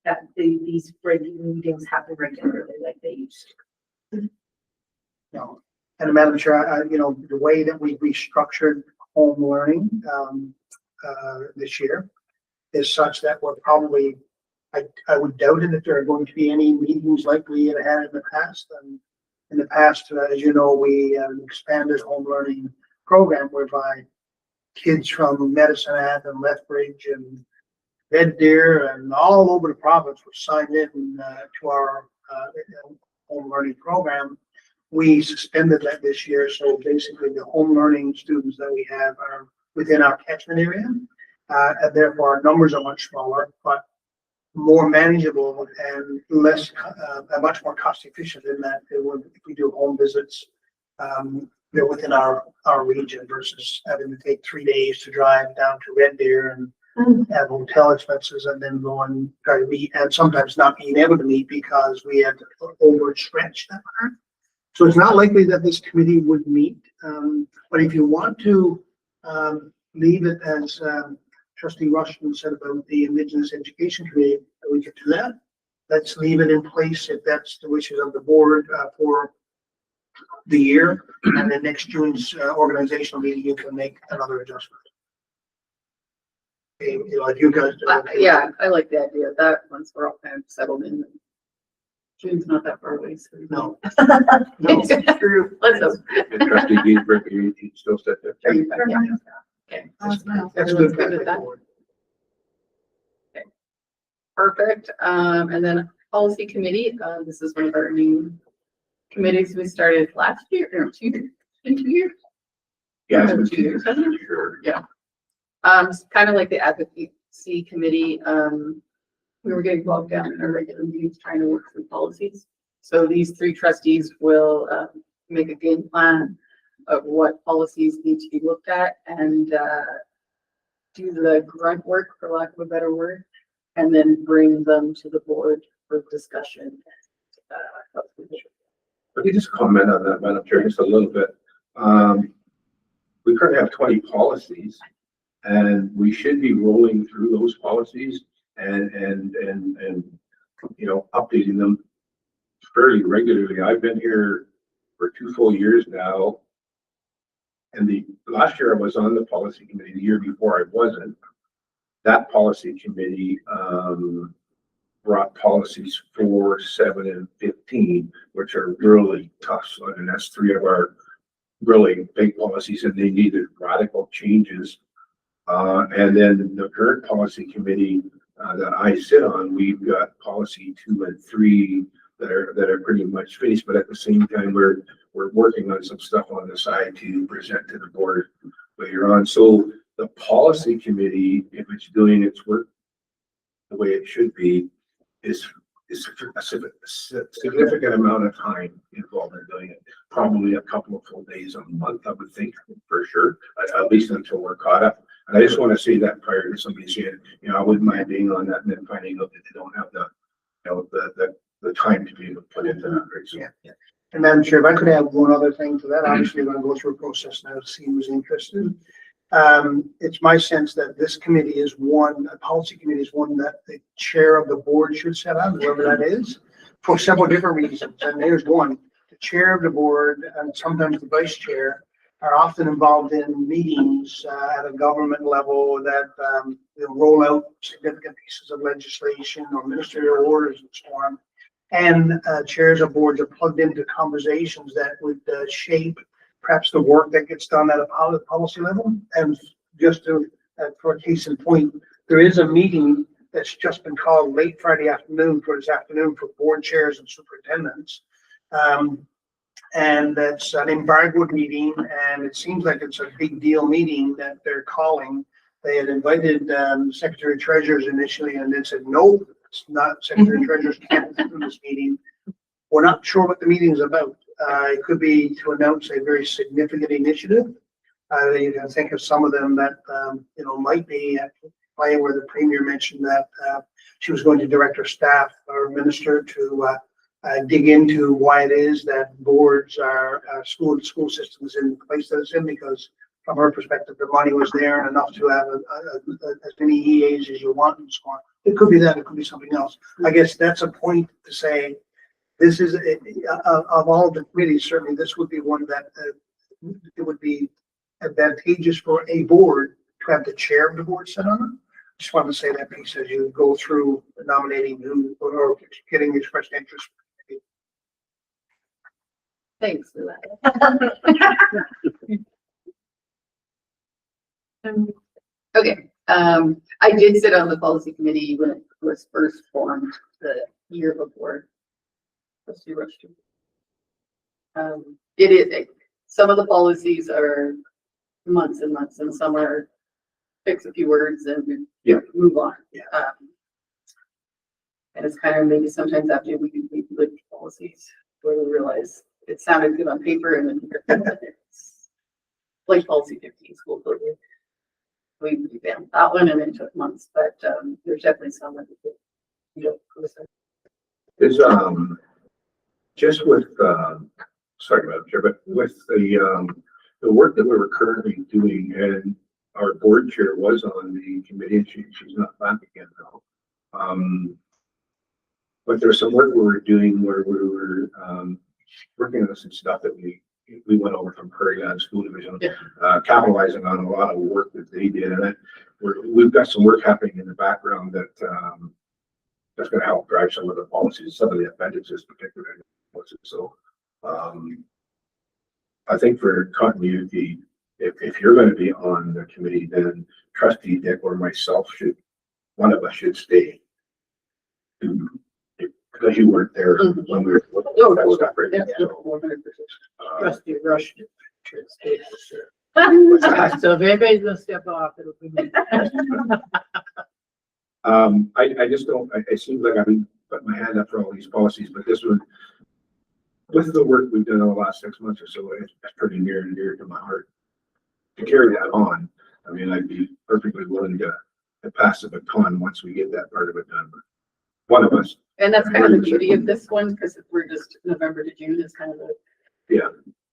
that these meetings happen regularly like they used to. No. And Madam Chair, you know, the way that we restructured home learning this year is such that we're probably, I would doubt it if there are going to be any meetings like we had in the past. And in the past, as you know, we expanded home learning program whereby kids from Medicine Hat and Lethbridge and Red Deer and all over the province were signed in to our home learning program. We suspended that this year, so basically the home learning students that we have are within our catchment area, and therefore our numbers are much smaller, but more manageable and less, much more cost efficient in that if we do home visits, they're within our region versus having to take 3 days to drive down to Red Deer and have hotel expenses and then go and try to meet, and sometimes not being able to meet because we had to overstretch that part. So it's not likely that this committee would meet, but if you want to leave it as Trustee Rushton said about the Indigenous Education Committee, we could do that. Let's leave it in place if that's the wishes of the board for the year, and then next June's organizational meeting, you can make another adjustment. Okay, you know, you guys. Yeah, I like the idea of that once we're all kind of settled in. June's not that far away, so. No. It's true. Let's go. And Trustee Ginsburg, you still sit there? Are you back? Yeah. Okay. That's Everyone's good. good with that? Okay. Perfect. And then policy committee, this is one of our new committees we started last year, or 2 years. Yeah, Two it's been 2 years, years. hasn't it? Sure. Yeah. It's kind of like the advocacy committee. We were getting bogged down in our regular meetings trying to work through policies. So these 3 trustees will make a game plan of what policies need to be looked at and do the grunt work, for lack of a better word, and then bring them to the board for discussion. Let me just comment on that, Madam Chair, just a little bit. We currently have 20 policies, and we should be rolling through those policies and you know, updating them fairly regularly. I've been here for 2 full years now. And the last year I was on the policy committee, the year before I wasn't. That policy committee brought policies 4, 7, and 15, which are really tough. So, and that's 3 of our really big policies, and they needed radical changes. And then the current policy committee that I sit on, we've got policy 2 and 3 that are pretty much finished, but at the same time, we're working on some stuff on the side to present to the board later on. So the policy committee, if it's doing its work the way it should be, is a significant amount of time involved in doing it. Probably a couple of full days a month, I would think, for sure, at least until we're caught up. And I just want to say that prior to somebody saying, you know, I wouldn't mind being on that and then finding out that they don't have the, you know, the time to be able to put into that. Right? So, Yeah. And Madam Chair, if I could add one other thing to that, obviously we're going to go through a process now to see who's interested. It's my sense that this committee is one, a policy committee is one that the chair of the board should set up, whoever that is, for several different reasons. And there's one, the chair of the board and sometimes the vice chair are often involved in meetings at a government level that roll out significant pieces of legislation or ministerial orders and so on. And chairs of boards are plugged into conversations that would shape perhaps the work that gets done at a policy level. And just to, for a case in point, there is a meeting that's just been called late Friday afternoon for this afternoon for board chairs and superintendents. And that's an embargoed meeting, and it seems like it's a big deal meeting that they're calling. They had invited Secretary Treasurers initially, and they said, no, it's not. Secretary Treasurers can't do this meeting. We're not sure what the meeting is about. It could be to announce a very significant initiative. You can think of some of them that, might be at play where the Premier mentioned that she was going to direct her staff or minister to dig into why it is that boards are, school systems in the place that it's in, because from her perspective, the money was there and enough to have as many EAs as you want and so on. It could be that, it could be something else. I guess that's a point to say, this is, of all the committees, certainly this would be one that it would be advantageous for a board to have the chair of the board sit on it. Just wanted to say that piece as you go through nominating who or getting expressed interest. Thanks for that. Okay, I did sit on the policy committee when it was first formed the year before. Trustee Rush. It is, some of the policies are months and months, and some are fix a few words and move on. And it's kind of maybe sometimes after we do the policies where we realize it sounded good on paper and then it's like policy 15 school closure. We revamped that one and it took months, but there's definitely some that Is just with sorry, Madam Chair, but with the work that we were currently doing, and our board chair was on the committee, and she's not back again now. But there's some work we were doing where we were working on some stuff that we went over from Prairie Island School Division, capitalizing on a lot of work that they did, and we've got some work happening in the background that that's going to help drive some of the policies, some of the appendices, particularly. So I think for continuity, if you're going to be on the committee, then Trustee Dick or myself one of us should stay. Because you weren't there when we were looking at that stuff, right? Trustee Rush. So if anybody's gonna step off, it'll be me. I just don't, it seems like I've been putting my hand up for all these policies, but this one, with the work we've done in the last 6 months or so, it's pretty near and dear to my heart. To carry that on, I mean, I'd be perfectly willing to pass the baton once we get that part of it done. But one of us. And that's kind of the beauty of this one, because we're just November to June is kind of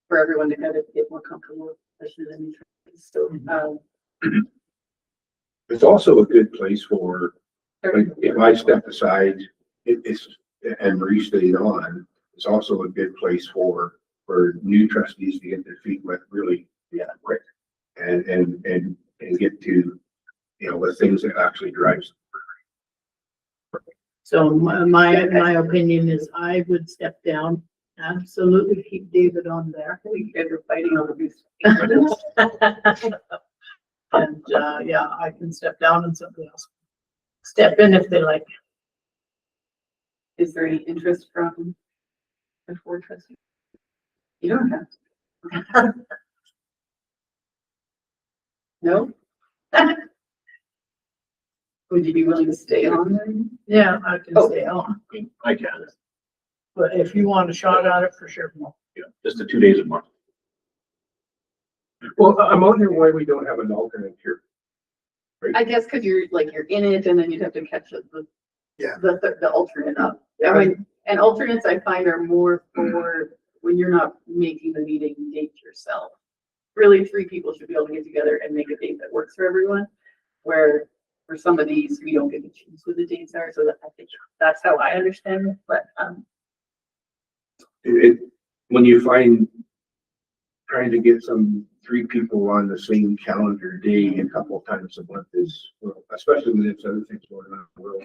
for everyone to kind of get more comfortable, especially than so. It's also a good place for, like, if I step aside, and Marie stayed on, it's also a good place for new trustees to get their feet wet really quick and get to, the things that actually drives. So my opinion is I would step down. Absolutely keep David on there. We guys are fighting over these. And I can step down and somebody else step in if they like. Is there any interest from the board trustee? You don't have to. No? Would you be willing to stay on then? Yeah, I can stay on. I can. But if you want a shot at it, for sure. Yeah, just the 2 days a month. Well, I'm wondering why we don't have an alternate here. Right? I guess because you're in it and then you'd have to catch the alternate up. Yeah. I mean, and alternates I find are more for when you're not making the meeting date yourself. Really, 3 people should be able to get together and make a date that works for everyone. Where for some of these, we don't get to choose what the dates are. So I think that's how I understand it. But when you find trying to get 3 people on the same calendar day a couple of times a month is, especially when there's other things going on in the world,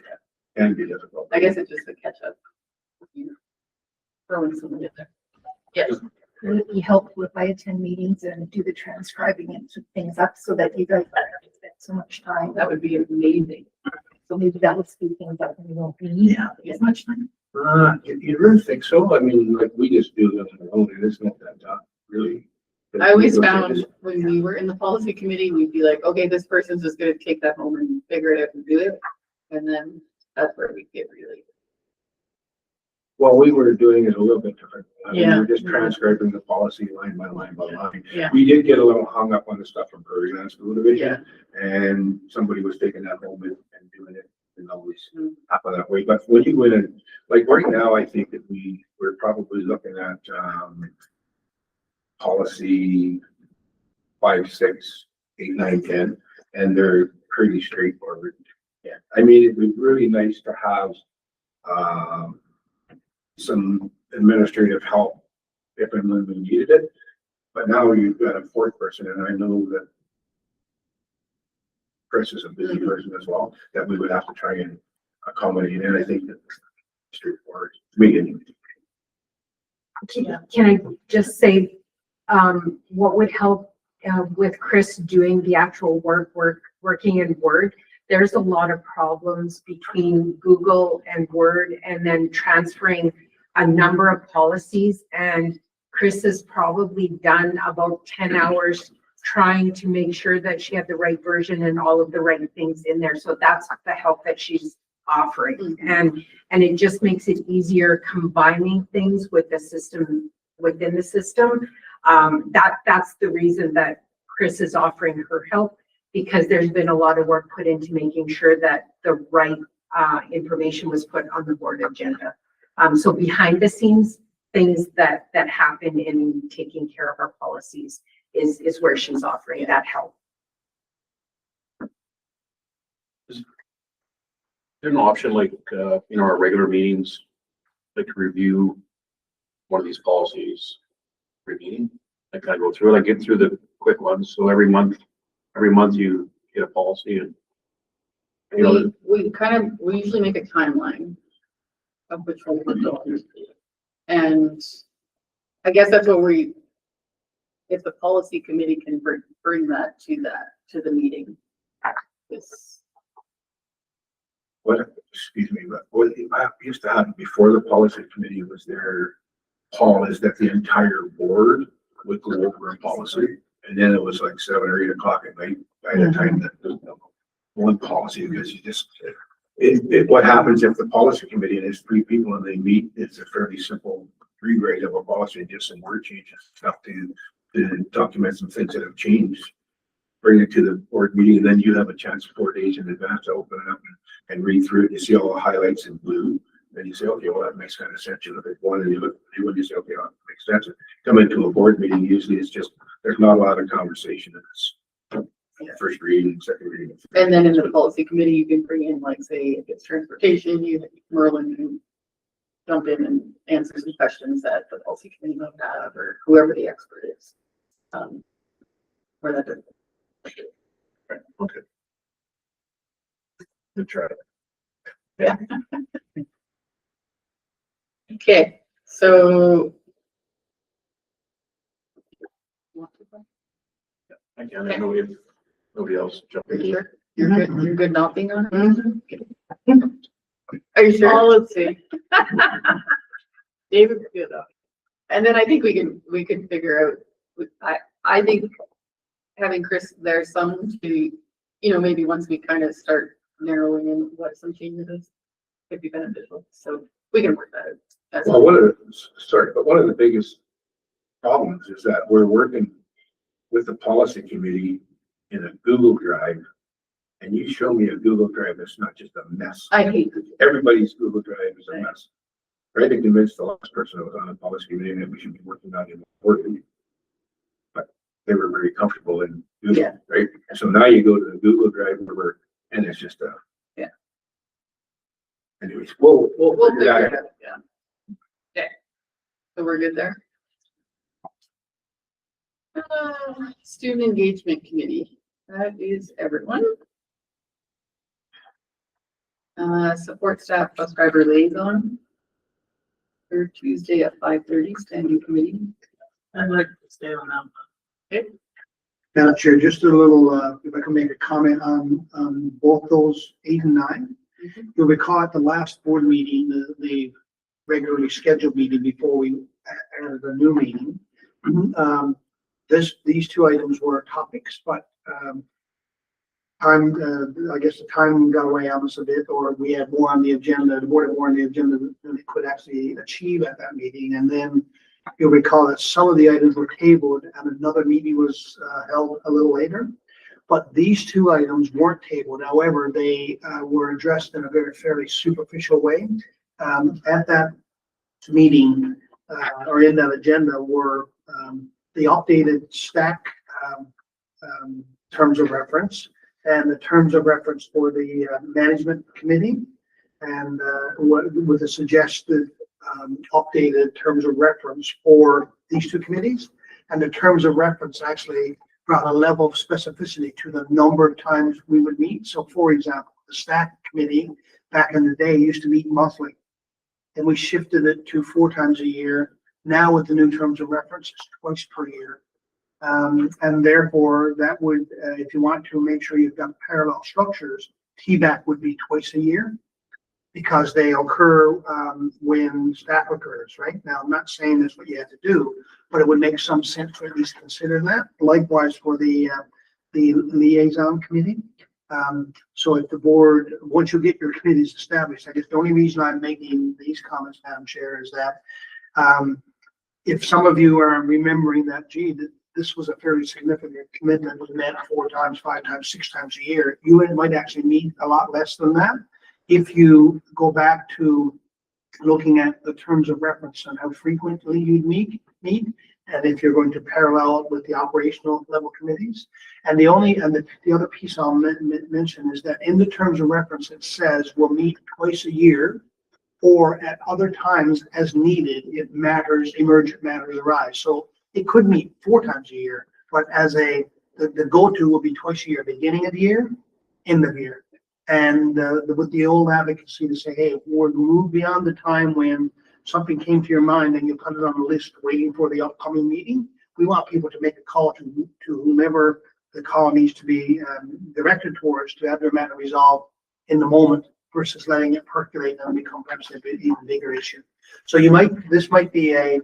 can be difficult. I guess it's just a catch up. Throwing someone in there. Yes. Would it be helpful if I attend meetings and do the transcribing and put things up so that you guys don't spend so much time? That would be amazing. So maybe that would speed things up and we won't need as much time. You really think so? I mean, like, we just do them on our own, and it's not that tough, really. I always found when we were in the policy committee, we'd be like, okay, this person's just gonna take that home and figure it out and do it. And then that's where we get really. Well, we were doing it a little bit different. I mean, Yeah. We were just transcribing the policy line by line by line. Yeah. We did get a little hung up on the stuff from Bergen School Yeah. Division, and somebody was taking that home and doing it, and always happen that way. But when you went in, like right now, I think that we're probably looking at, policy 5, 6, 8, 9, 10, and they're pretty straightforward. Yeah. I mean, it'd be really nice to have, some administrative help if and when we needed it. But now you've got a fourth person, and I know that Chris is a busy person as well, that we would have to try and accommodate, and I think that straightforward, to me anyway. Can I just say, what would help with Chris doing the actual working in Word? There's a lot of problems between Google and Word, and then transferring a number of policies. And Chris has probably done about 10 hours trying to make sure that she had the right version and all of the right things in there. So that's the help that she's offering. And it just makes it easier combining things with the system, within the system. That's the reason that Chris is offering her help, because there's been a lot of work put into making sure that the right information was put on the board agenda. So behind the scenes, things that happen in taking care of our policies is where she's offering that help. Is there an option like, our regular meetings, like to review one of these policies every meeting? Like kind of go through, like get through the quick ones. So every month you get a policy and. We usually make a timeline of which one we're going. And I guess that's what if the policy committee can bring that to the meeting. Excuse me, but what I used to happen before the policy committee was there, Paul, is that the entire board would go over a policy, and then it was like 7 or 8 o'clock at night by the time that there's one policy, because you just, what happens if the policy committee and there's 3 people and they meet, it's a fairly simple rewrite of a policy, and just some word changes, stuff to document some things that have changed. Bring it to the board meeting, and then you have a chance 4 days in advance to open it up and read through it. You see all the highlights in blue. Then you say, okay, well, that makes kind of sense. You look at one and you look at the new one, you say, okay, well, that makes sense. Come into a board meeting, usually it's just, there's not a lot of conversation. It's first reading, second reading. And then in the policy committee, you can bring in, like, say, if it's transportation, Merlin can jump in and answer some questions that the policy committee might have, or whoever the expert is. For that. Okay. Good try. Yeah. Okay, so. I can't, nobody else jump Are you in. sure? You're good not being on it? Are you sure? Oh, let's see. David's good. And then I think we can figure out, I think having Chris there some to, maybe once we kind of start narrowing in what some changes is, could be beneficial. So we can work that out. That's Well, one of the biggest problems is that we're working with the policy committee in a Google Drive, and you show me a Google Drive that's not just a mess. I hate it. Everybody's Google Drive is a mess. Right? To convince the last person that was on the policy committee that we should be working on it working. But they were very comfortable in Google, Yeah. right? So now you go to the Google Drive and it's just yeah. Anyways, we'll We'll figure that figure out. it out, yeah. Okay. So we're good there. Student engagement committee, that is everyone. Support staff bus driver liaison. Third Tuesday at 5:30, standing committee. I'd like to stay on that one. Okay. Madam Chair, just a little, if I can make a comment on both those 8 and 9. You'll recall at the last board meeting, the regularly scheduled meeting before we added the new meeting. These two items were topics, but I guess the time got away on us a bit, or we had more on the agenda, the board had more on the agenda than it could actually achieve at that meeting. And then you'll recall that some of the items were tabled and another meeting was held a little later. But these two items weren't tabled. However, they were addressed in a fairly superficial way. At that meeting, or in that agenda, were the updated stack terms of reference and the terms of reference for the management committee, and with the suggested updated terms of reference for these two committees. And the terms of reference actually brought a level of specificity to the number of times we would meet. So for example, the stack committee back in the day used to meet monthly, and we shifted it to 4 times a year. Now with the new terms of reference, it's twice per year. And therefore that would, if you want to make sure you've got parallel structures, TBAC would be twice a year because they occur when staff occurs, right? Now, I'm not saying that's what you have to do, but it would make some sense to at least consider that. Likewise for the liaison committee. So if the board, once you get your committees established, I guess the only reason I'm making these comments, Madam Chair, is that if some of you are remembering that, gee, this was a fairly significant commitment, we met 4 times, 5 times, 6 times a year, you might actually meet a lot less than that. If you go back to looking at the terms of reference and how frequently you'd meet, and if you're going to parallel it with the operational level committees. And the other piece I'll mention is that in the terms of reference, it says we'll meet twice a year, or at other times as needed if emergent matters arise. So it could meet 4 times a year, but as the go-to will be twice a year, beginning of the year, end of the year. And with the old advocacy to say, hey, we'll move beyond the time when something came to your mind and you put it on the list waiting for the upcoming meeting. We want people to make a call to whomever the call needs to be directed towards to have their matter resolved in the moment versus letting it percolate and become perhaps a bit even bigger issue. So this might be a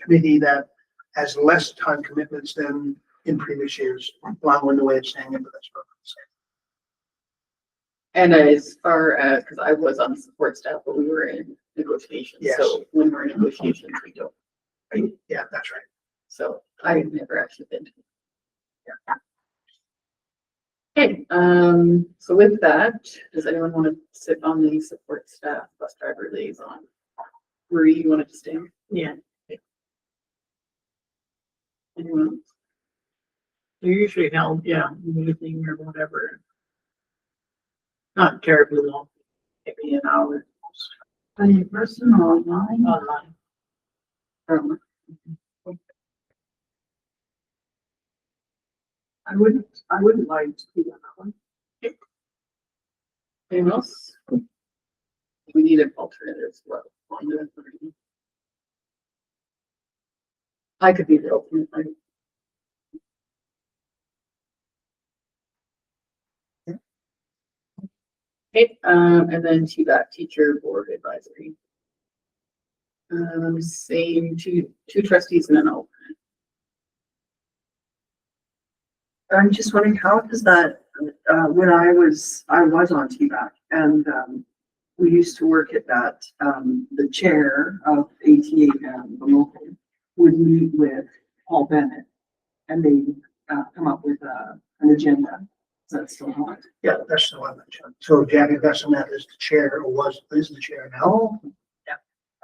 committee that has less time commitments than in previous years, long-winded way of saying it, but that's what I'm saying. And as far as, because I was on the support staff, but we were in negotiations. Yes. So when we're in negotiations, we don't. Yeah, that's right. So I've never actually been to. Yeah. Okay, so with that, does anyone want to sit on the support staff bus driver liaison? Marie, you wanted to stay? Yeah, Anyone else? they usually held, meeting or whatever. Not terribly long, maybe an hour. In person or online? Online. I wouldn't mind to do that one. Anyone else? We need an alternate as well. I could be the alternate. Okay, and then TBAC, teacher board advisory. Same two trustees and an alternate. I'm just wondering, how does that, when I was on TBAC, and we used to work at that, the chair of ATA and the local would meet with Paul Bennett, and they come up with an agenda. Is that still on? Yeah, that's the one. So Jackie Bessemet is the chair, or is the chair now.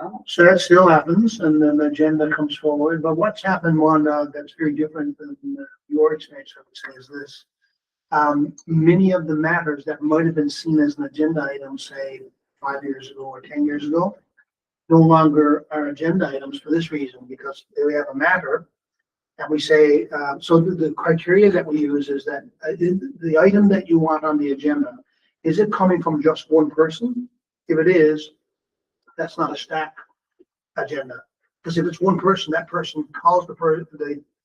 Oh, So that still happens, and then the agenda comes forward. But what's happened, one that's very different than your experience, I would say, is this. Many of the matters that might have been seen as an agenda item, say 5 years ago or 10 years ago, no longer are agenda items for this reason, because we have a matter and we say, so the criteria that we use is that the item that you want on the agenda, is it coming from just one person? If it is, that's not a stack agenda. Because if it's one person, that person calls the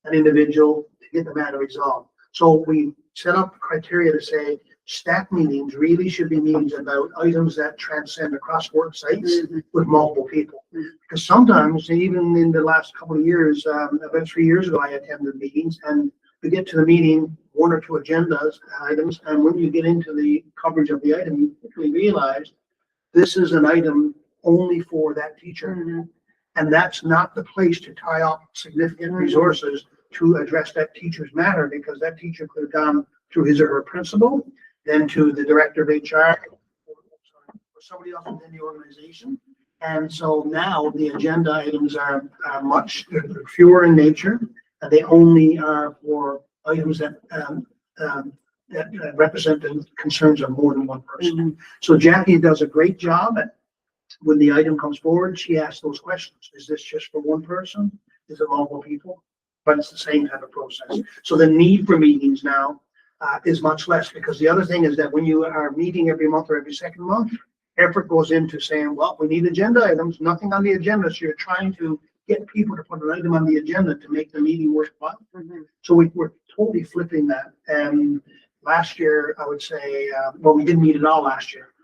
an individual to get the matter resolved. So we set up criteria to say staff meetings really should be meetings about items that transcend across work sites with multiple people. Because sometimes, even in the last couple of years, about 3 years ago, I attended meetings and you get to the meeting, one or two agendas items, and when you get into the coverage of the item, you quickly realize this is an item only for that teacher. And that's not the place to tie up significant resources to address that teacher's matter, because that teacher could have gone through his or her principal, then to the director of HR, or somebody else within the organization. And so now the agenda items are much fewer in nature. And they only are for items that represent the concerns of more than one person. So Jackie does a great job at, when the item comes forward, she asks those questions. Is this just for one person? Is it multiple people? But it's the same type of process. So the need for meetings now is much less, because the other thing is that when you are meeting every month or every second month, effort goes into saying, well, we need agenda items, nothing on the agenda. So you're trying to get people to put an item on the agenda to make the meeting worthwhile. So we're totally flipping that. And last year, I would say, well, we didn't meet at all last year.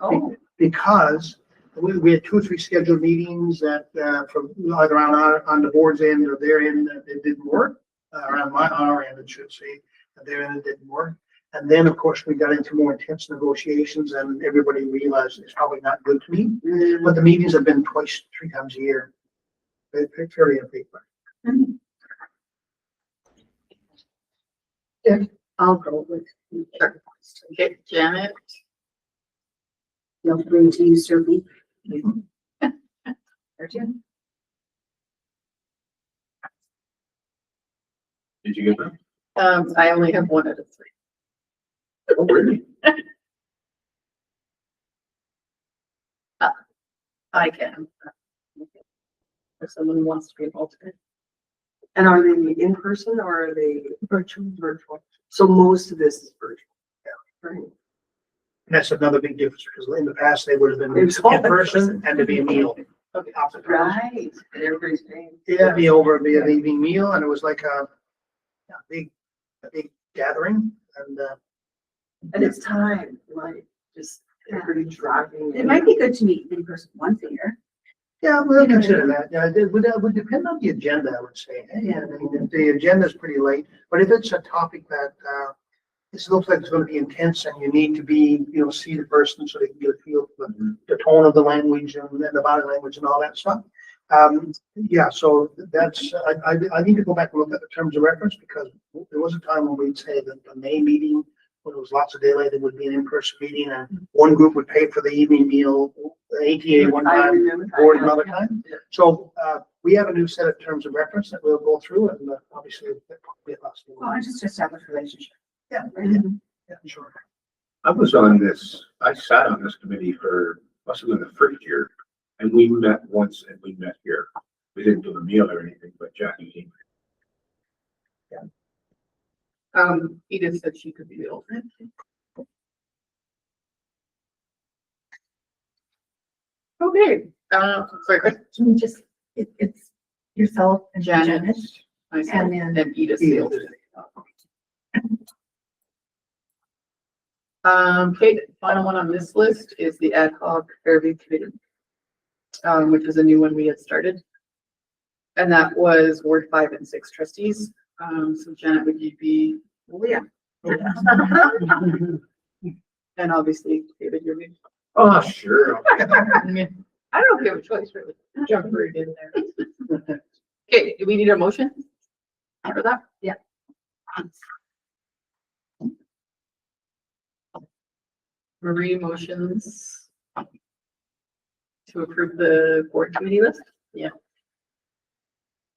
Because we had 2 or 3 scheduled meetings that from either on the board's end or their end, it didn't work. Around our end, it should say, their end, it didn't work. And then, of course, we got into more intense negotiations and everybody realized it's probably not good to meet. But the meetings have been 2, 3 times a year. They're fairly infrequent. I'll go with. Okay, Janet. Feel free to usurp me. Did you get that? I only have 1 out of 3. Oh, really? I can. If someone wants to be an alternate. And are they in person or are they virtual? So most of this is virtual. Right. And that's another big difference, because in the past, they would have been It in was all in person and to be a meal. Okay. Right. And everybody's paying. Yeah, it'd be over via the evening meal, and it was like a big gathering, And it's time, like, just everybody driving. It might be good to meet in person once a year. yeah, we'll consider that. Yeah, it would depend on the agenda, I would say. Yeah, I mean, if the agenda is pretty late, but if it's a topic that, it looks like it's gonna be intense and you need to be, see the person so they can get a feel for the tone of the language and the body language and all that stuff. Yeah, so that's, I need to go back and look at the terms of reference, because there was a time when we'd say that the May meeting, when it was lots of daylight, it would be an in-person meeting and one group would pay for the evening meal, the ATA one I time, remember that, board yeah. another time. So, we have a new set of terms of reference that we'll go through, and obviously that probably allows Well, I just established a relationship. Yeah, sure. I was on this, I sat on this committee for, must have been the first year, and we met once and we met here. We didn't do a meal or anything, but Jackie came. Edith said she could be the alternate. Okay, sorry, Chris. Can we just, it's yourself and Janet. Janet. Myself, And then- Edith the alternate. Okay, the final one on this list is the ad hoc Fairview committee, which is a new one we had started. And that was Ward 5 and 6 trustees. So Janet, would you be? Oh, yeah. And obviously David, you're me. Oh, sure. I don't know if you have a choice, really. Jump right in there. Okay, do we need a motion for that? Yeah. Marie motions to approve the board committee list? Yeah.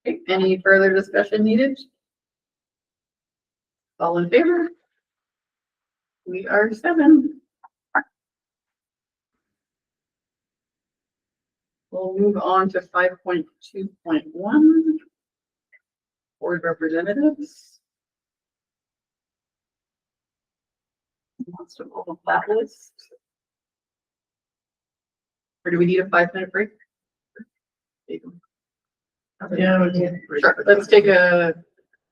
Okay, any further discussion needed? All in favor? We are 7. We'll move on to 5.2.1. Board representatives. Wants to hold that list. Or do we need a 5-minute break? Yeah, sure. Let's take a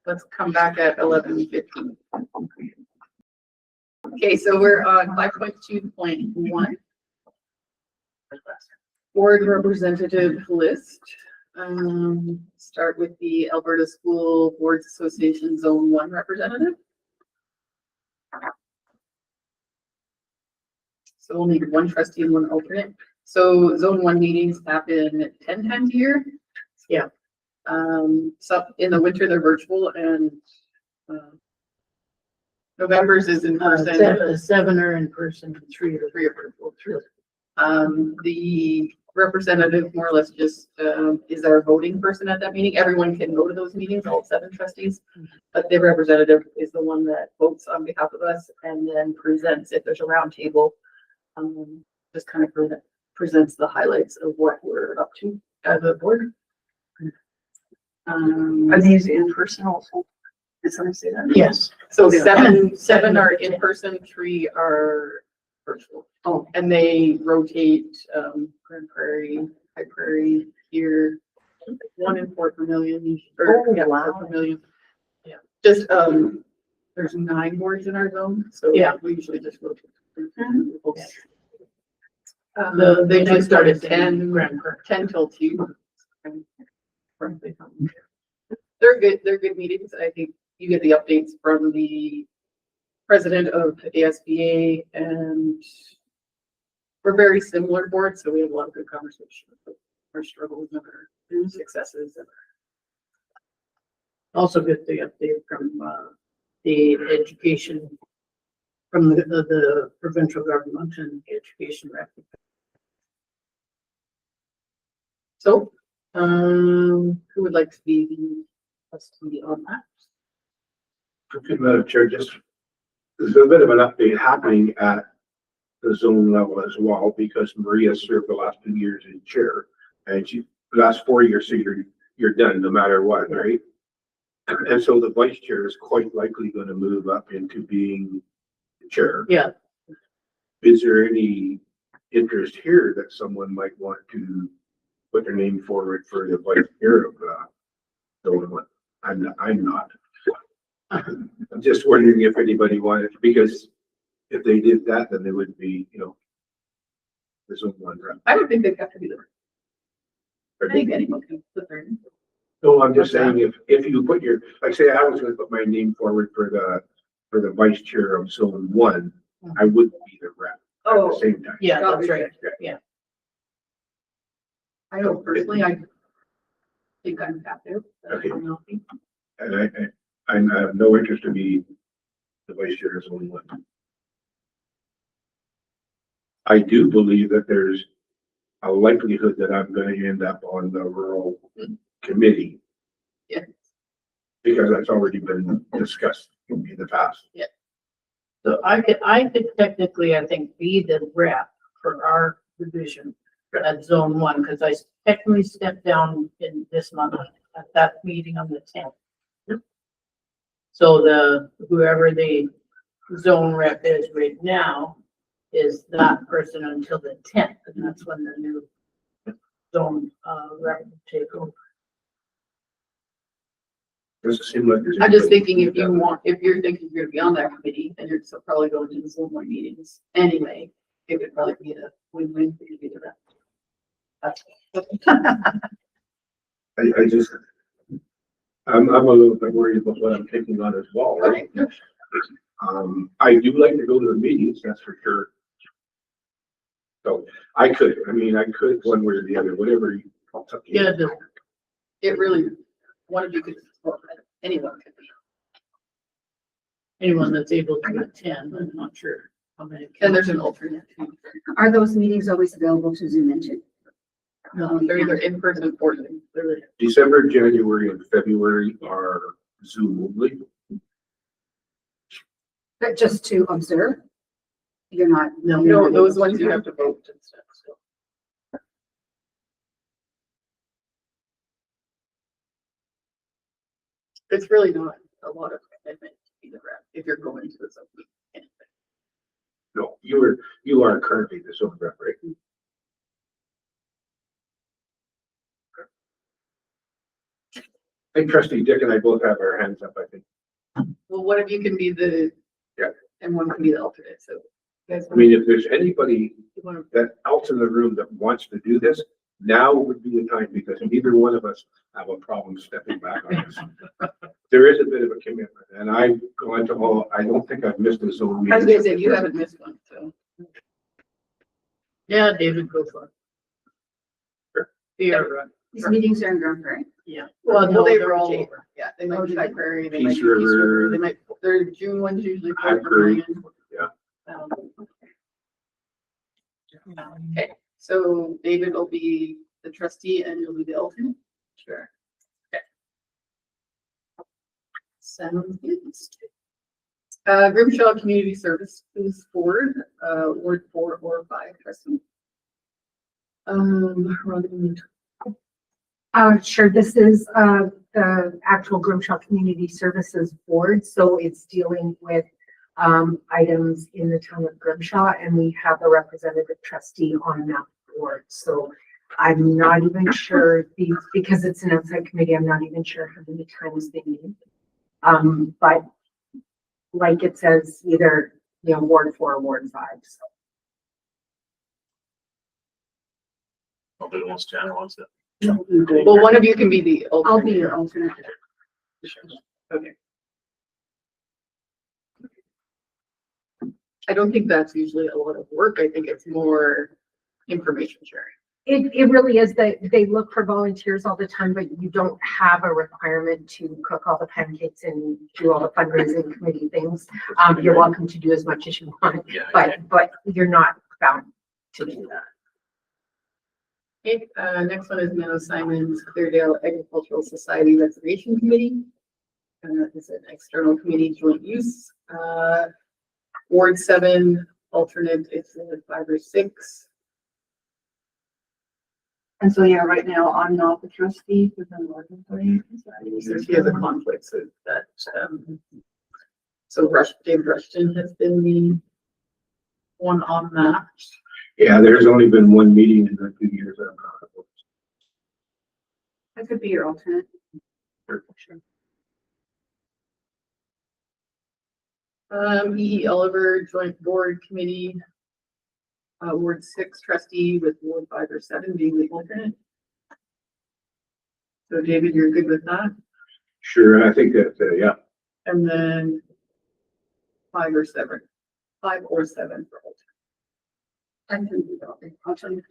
let's come back at 11:15. Okay, so we're on 5.2.1. Board representative list. Start with the Alberta School Boards Association Zone 1 representative. So we'll need one trustee and one alternate. So Zone 1 meetings happen 10 times a year. Yeah. So in the winter they're virtual, and November's is in person. Seven are in person, three are virtual. The representative more or less just is our voting person at that meeting. Everyone can go to those meetings, all 7 trustees, but the representative is the one that votes on behalf of us and then presents, if there's a round table, just kind of presents the highlights of what we're up to as a board. Are these in person also? Did someone say that? Yes. So seven are in person, 3 are virtual. Oh. And they rotate, Grand Prairie, High Prairie, here, 1 in Fort Vermilion. Wow. Fort Vermilion. Yeah, just, there's 9 boards in our zone, so Yeah. we usually just rotate. The They next just started one is 10 Grand Prairie. 10 till 2. They're good meetings. I think you get the updates from the president of ASBA, and we're very similar boards, so we have a lot of good conversations, our struggles and our successes. Also get the update from the education, from the provincial government and education rep. So, who would like to be the trustee on that? Madam Chair, just, there's a bit of an update happening at the zone level as well, because Maria served the last 2 years as chair, and the last 4 years, so you're done no matter what, right? And so the vice chair is quite likely going to move up into being the chair. Yeah. Is there any interest here that someone might want to put their name forward for the vice chair of zone 1? I'm not. I'm just wondering if anybody wanted, because if they did that, then they would be, the zone 1 rep. I don't think they've got to be there. I think anyone can put their name. So I'm just saying, if you put your, like, say I was gonna put my name forward for the vice chair of zone 1, I wouldn't be the rep at the same time. Yeah, that's right. Yeah. I know personally, I think I'm happy. Okay. And I have no interest to be the vice chair of zone 1. I do believe that there's a likelihood that I'm gonna end up on the rural committee. Yeah. Because that's already been discussed in the past. Yeah. So I could technically, I think, be the rep for our division at zone 1, because I technically stepped down in this month at that meeting on the 10th. So whoever the zone rep is right now is that person until the 10th, and that's when the new zone rep will take over. Doesn't seem like there's. I'm just thinking if you're thinking you're gonna be on that committee, then you're still probably going to the Zoom more meetings anyway. It would probably be a win-win for you to do that. I just, I'm a little bit worried about what I'm taking on as well, right? I do like to go to the meetings, that's for sure. So I could one way or the other, whatever you. Yeah, It really, one of you could, anyone could be. anyone that's able to attend, I'm not sure how many. And there's an alternate. Are those meetings always available to Zoom into? No, they're either in person or Zoom. December, January, and February are Zoom only. But just to observe? You're not? No, those ones you have to vote and stuff, so. It's really not a lot of commitment to be the rep if you're going to something. No, you are currently the zone rep, right? think Trustee Dick and I both have our hands up, I think. Well, one of you can be the. Yeah. And one can be the alternate, so. you guys I mean, if there's anybody wanna- that else in the room that wants to do this, now would be the time, because neither one of us have a problem stepping back on this. There is a bit of a commitment, and I've gone to all, I don't think I've missed a Zoom I was meeting. gonna say, you haven't missed one, so. Yeah, David, go for it. Sure. Here, These meetings are in Grand Prairie. yeah. Well, No, they they're were all all over. Yeah, they might Oh, be did High they? Prairie, they might be Peace Peace River, River. they might, their June ones usually. High Prairie. Yeah. Okay, so David will be the trustee and you'll be the alternate? Sure. Okay. Sounds good. Grimshaw Community Services Board, Ward 4 or 5 trustee. Robin, Sure, this is, the actual Grimshaw Community Services Board, so it's dealing with, items in the town of Grimshaw, and we have a representative trustee on that board, so I'm not even sure, because it's an outside committee, I'm not even sure how many times they meet. But like it says, either, Ward 4 or Ward 5, so. Nobody wants to, I wants it. well, one of you can be the alternate. I'll be your alternate. Okay. I don't think that's usually a lot of work. I think it's more information sharing. It really is that they look for volunteers all the time, but you don't have a requirement to cook all the pancakes and do all the fundraising committee things. You're welcome to do as much as you want, Yeah. but you're not bound to do that. Okay, next one is Meadow Simon's Cleardale Agricultural Society Reservation Committee. It's an external committee joint use. Ward 7 alternate is 5 or 6. And so, yeah, right now I'm not the trustee for the Northern Plains. So she has a conflict, so that, so David Rushton has been the one on that. Yeah, there's only been one meeting in the 2 years that I'm on. I could be your alternate. E. Oliver, Joint Board Committee. Ward 6 trustee with Ward 5 or 7 being the alternate. So David, you're good with that? Sure, and I think that, yeah, And then 5 or 7 for alternate. I can be the alternate.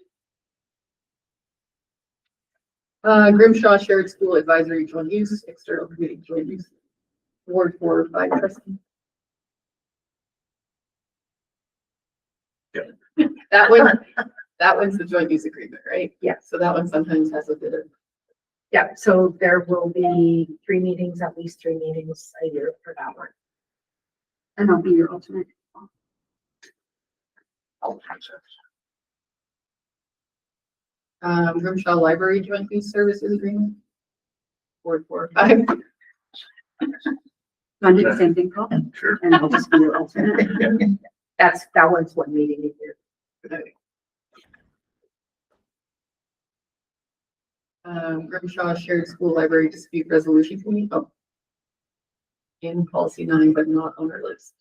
Grimshaw Shared School Advisory Joint Use, External Committee Joint Use. Ward 4 or 5 trustee. That one's the joint use agreement, right? Yeah. So that one sometimes has a bit of, Yeah, so there will be 3 meetings, at least 3 meetings a year for that one. And I'll be your alternate. Grimshaw Library Joint Use Services Agreement. Ward 4 or 5. Want to do the same thing, Paul? Sure. And I'll just be your alternate. That one's 1 meeting a year. Grimshaw Shared School Library Dispute Resolution Committee. Oh. In policy 9, but not on our list.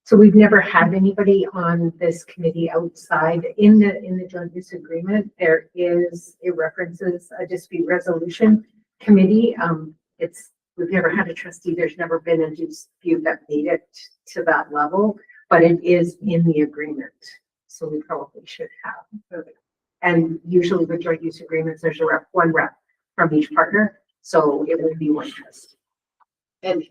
So we've never had anybody on this committee outside in the joint use agreement. There is, it references a dispute resolution committee. We've never had a trustee. There's never been a dispute that made it to that level, but it is in the agreement. So we probably should have. And usually with joint use agreements, there's one rep from each partner. So it would be 1 trustee. And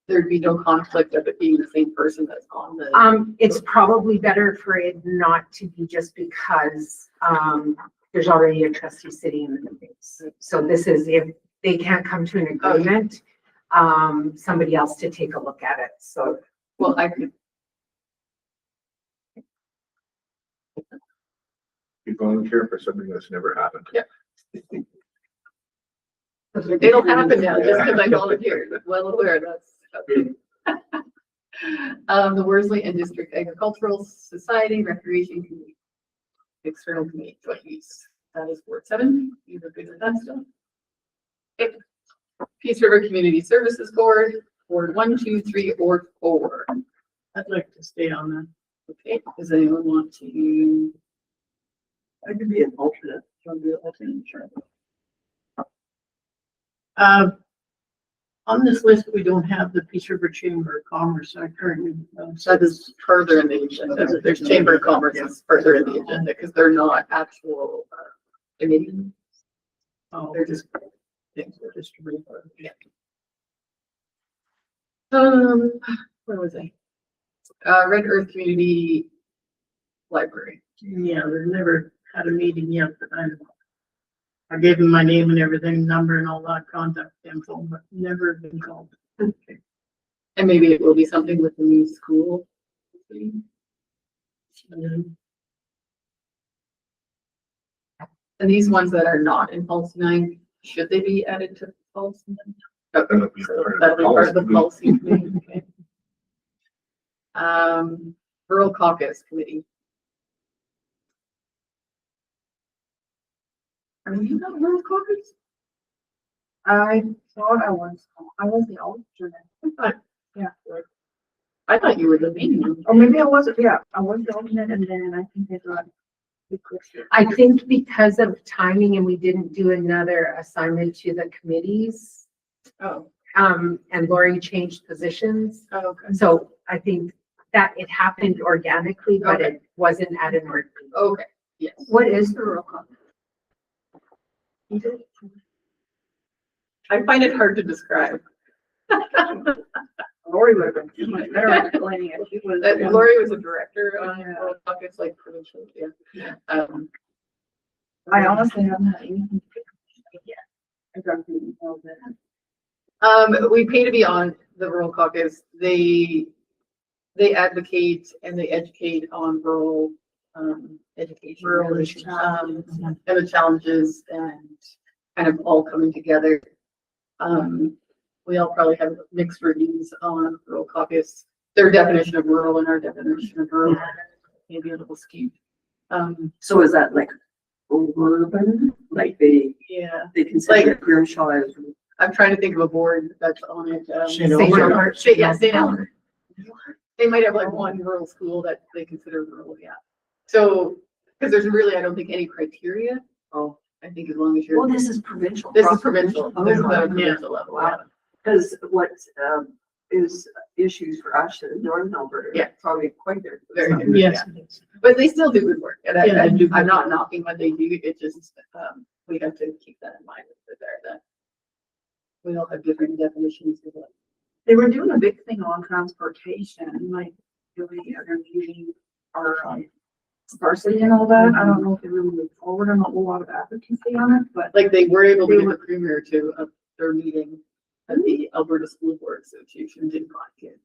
there'd be no conflict of it being the same person that's on the. It's probably better for it not to be just because, there's already a trustee sitting in the meetings. So this is if they can't come to an agreement, somebody else to take a look at it. So, Well, I could, you volunteer for something that's never happened. Yeah. they don't happen now just because I volunteered, well aware that's. The Worsley and District Agricultural Society Recreation Committee. External Committee joint use. That is Ward 7. You are good with that stuff? Okay. Peace River Community Services Board, Ward 1, 2, 3, or 4. I'd like to stay on that. Okay, does anyone want to? I could be an alternate. Do you want to be an alternate? Sure. On this list, we don't have the Peace River Chamber of Commerce. I currently, That is further in the agenda. There's Chamber of Commerce is further in the agenda because they're not actual committee. oh, They're just things. just to read. Yeah. Where was I? Red Earth Community Library. Yeah, they've never had a meeting yet, but I gave them my name and everything, number and all that contact info, but never been called. Okay. And maybe it will be something with the new school. And these ones that are not in policy 9, should they be added to policy 9? That'll be So part of that'll the be part of the policy. policy committee. Okay. Rural Caucus Committee. Are you not Rural Caucus? I thought I was the alternate. I thought you were the main one. Or maybe I wasn't, yeah, I was the alternate and then I think they got. I think because of timing and we didn't do another assignment to the committees, Oh, and Lori changed positions. okay. So I think that it happened organically, but it wasn't at an order. Okay, yes. What is the roll call? I find it hard to describe. Lori would have been much better at explaining it. She was. Lori was a director on Rural Caucus, like provincial, yeah. I honestly haven't had anything. I don't even know that. We pay to be on the Rural Caucus. They advocate and they educate on rural, education. Rural issues, challenges. and the challenges and kind of all coming together. We all probably have mixed reviews on Rural Caucus. Their definition of rural and our definition of rural may be a little skewed. So is that like urban? Like they Yeah, consider Grimshaw as. I'm trying to think of a board that's on it. St. St. Albert. Albert. Yeah, St. Albert. They might have like one rural school that they consider rural, yeah. So, because there's really, I don't think any criteria. Oh. I think as long as you're. Well, this is provincial. This is provincial. Oh, This is at a wow. provincial level, yeah. Because what is issues for us in Northern Alberta? Yeah. Probably quite there. Very good. Yes. But they still do good work, and Yeah, they do I'm good not work. knocking what they do, it just, we have to keep that in mind, that we all have different definitions of what. They were doing a big thing on transportation, like really interviewing our sparsity and all that. I don't know if they really moved forward on a whole lot of advocacy on it, but Like, they were able to They get were- the premier to their meeting at the Alberta School Board Association, did not get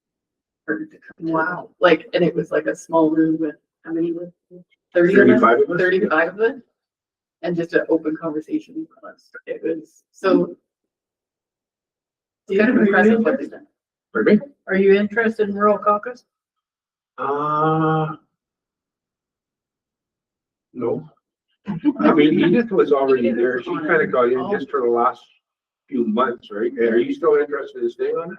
her to come. to. Wow. Like, and it was like a small room with, how many with 30 of us? 35 of us? 35 of it. And just an open conversation with us. It was so. It's kind of impressive what they've done. Pardon me? Are you interested in Rural Caucus? No. I mean, Edith was already there. She kind of got in just for the last few months, right? Are you still interested in staying on it?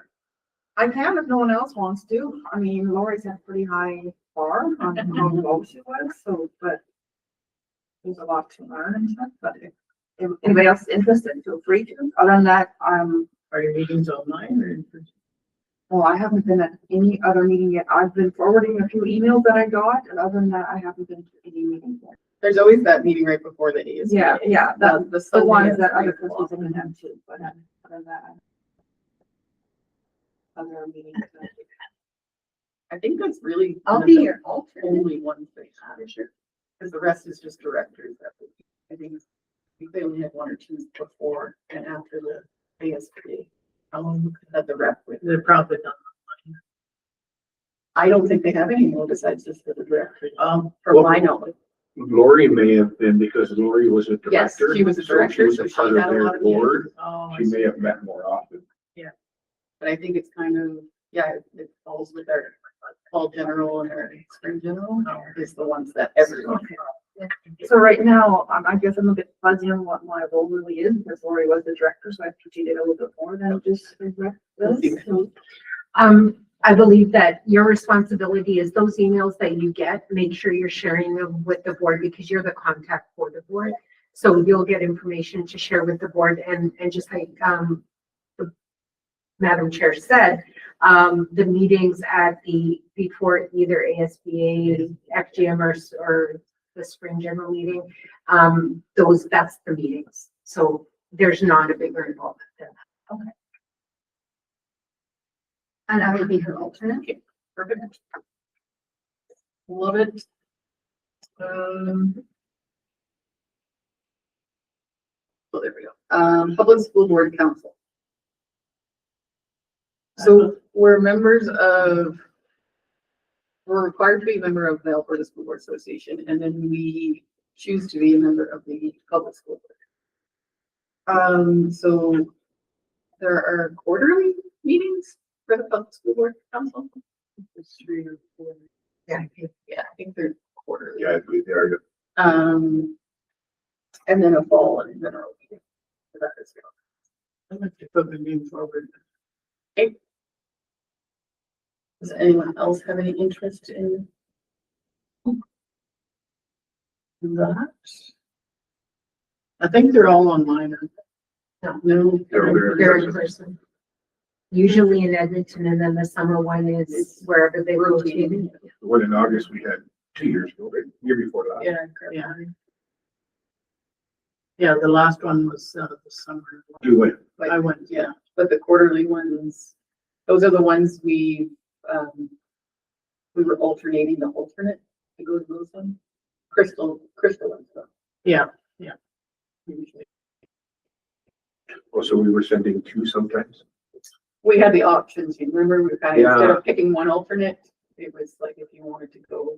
I can if no one else wants to. I mean, Lori's had a pretty high bar on how low she was, so, but there's a lot to learn and stuff, but if anybody else is interested, feel free to. Other than that, Are your meetings online or in person? well, I haven't been at any other meeting yet. I've been forwarding a few emails that I got, and other than that, I haven't been to any meetings yet. There's always that meeting right before the ASB. Yeah, yeah, the Sunday ones at that 3 other o'clock. trustees have been have too, but other than that. Other meetings. I think that's really. I'll one of be the your alternate. Only ones they have, because the rest is just directors. I think they only had one or two before and after the ASB. That the rep with. They're probably not. I don't think they have any more besides just for the director, from Well, my knowledge. Lori may have been because Lori was a Yes, director. she was a director, She so was she a part had of a lot their of board. Oh, I She see. may have met more often. But I think it's kind of, yeah, it falls with our fall general and our spring general is the ones that everyone. So right now, I guess I'm a bit fuzzy on what my role really is, because Lori was the director, so I have to do it a little bit more than just direct this. I believe that your responsibility is those emails that you get, make sure you're sharing them with the board because you're the contact for the board. So you'll get information to share with the board and just like, the Madam Chair said, the meetings at before either ASBA, FGM or the spring general meeting, that's the meetings. So there's not a bigger involvement than that. Okay. And I will be her alternate. Perfect. Love it. So there we go. Public School Board Council. So we're required to be a member of the Alberta School Board Association, and then we choose to be a member of the Public School Board. So there are quarterly meetings for the Public School Board Council. It's 3 or 4. Yeah, I think they're quarterly. Yeah, I believe they are. And then a fall and general meeting. So that is good. I'd like to put my name forward. Okay. Does anyone else have any interest in that? I think they're all online. No. They're in person. Usually in Edmonton, and then the summer one is wherever they rotated. The one in August we had 2 years ago, right? Year before that. Yeah. Yeah. Yeah, the last one was the summer. You went. I went, Yeah, but the quarterly ones, those are the ones we were alternating the alternate to go to those ones. Crystal ones though. yeah. Usually. Also, we were sending 2 sometimes. We had the options, you remember, we kind of, instead Yeah. of picking one alternate, it was like if you wanted to go.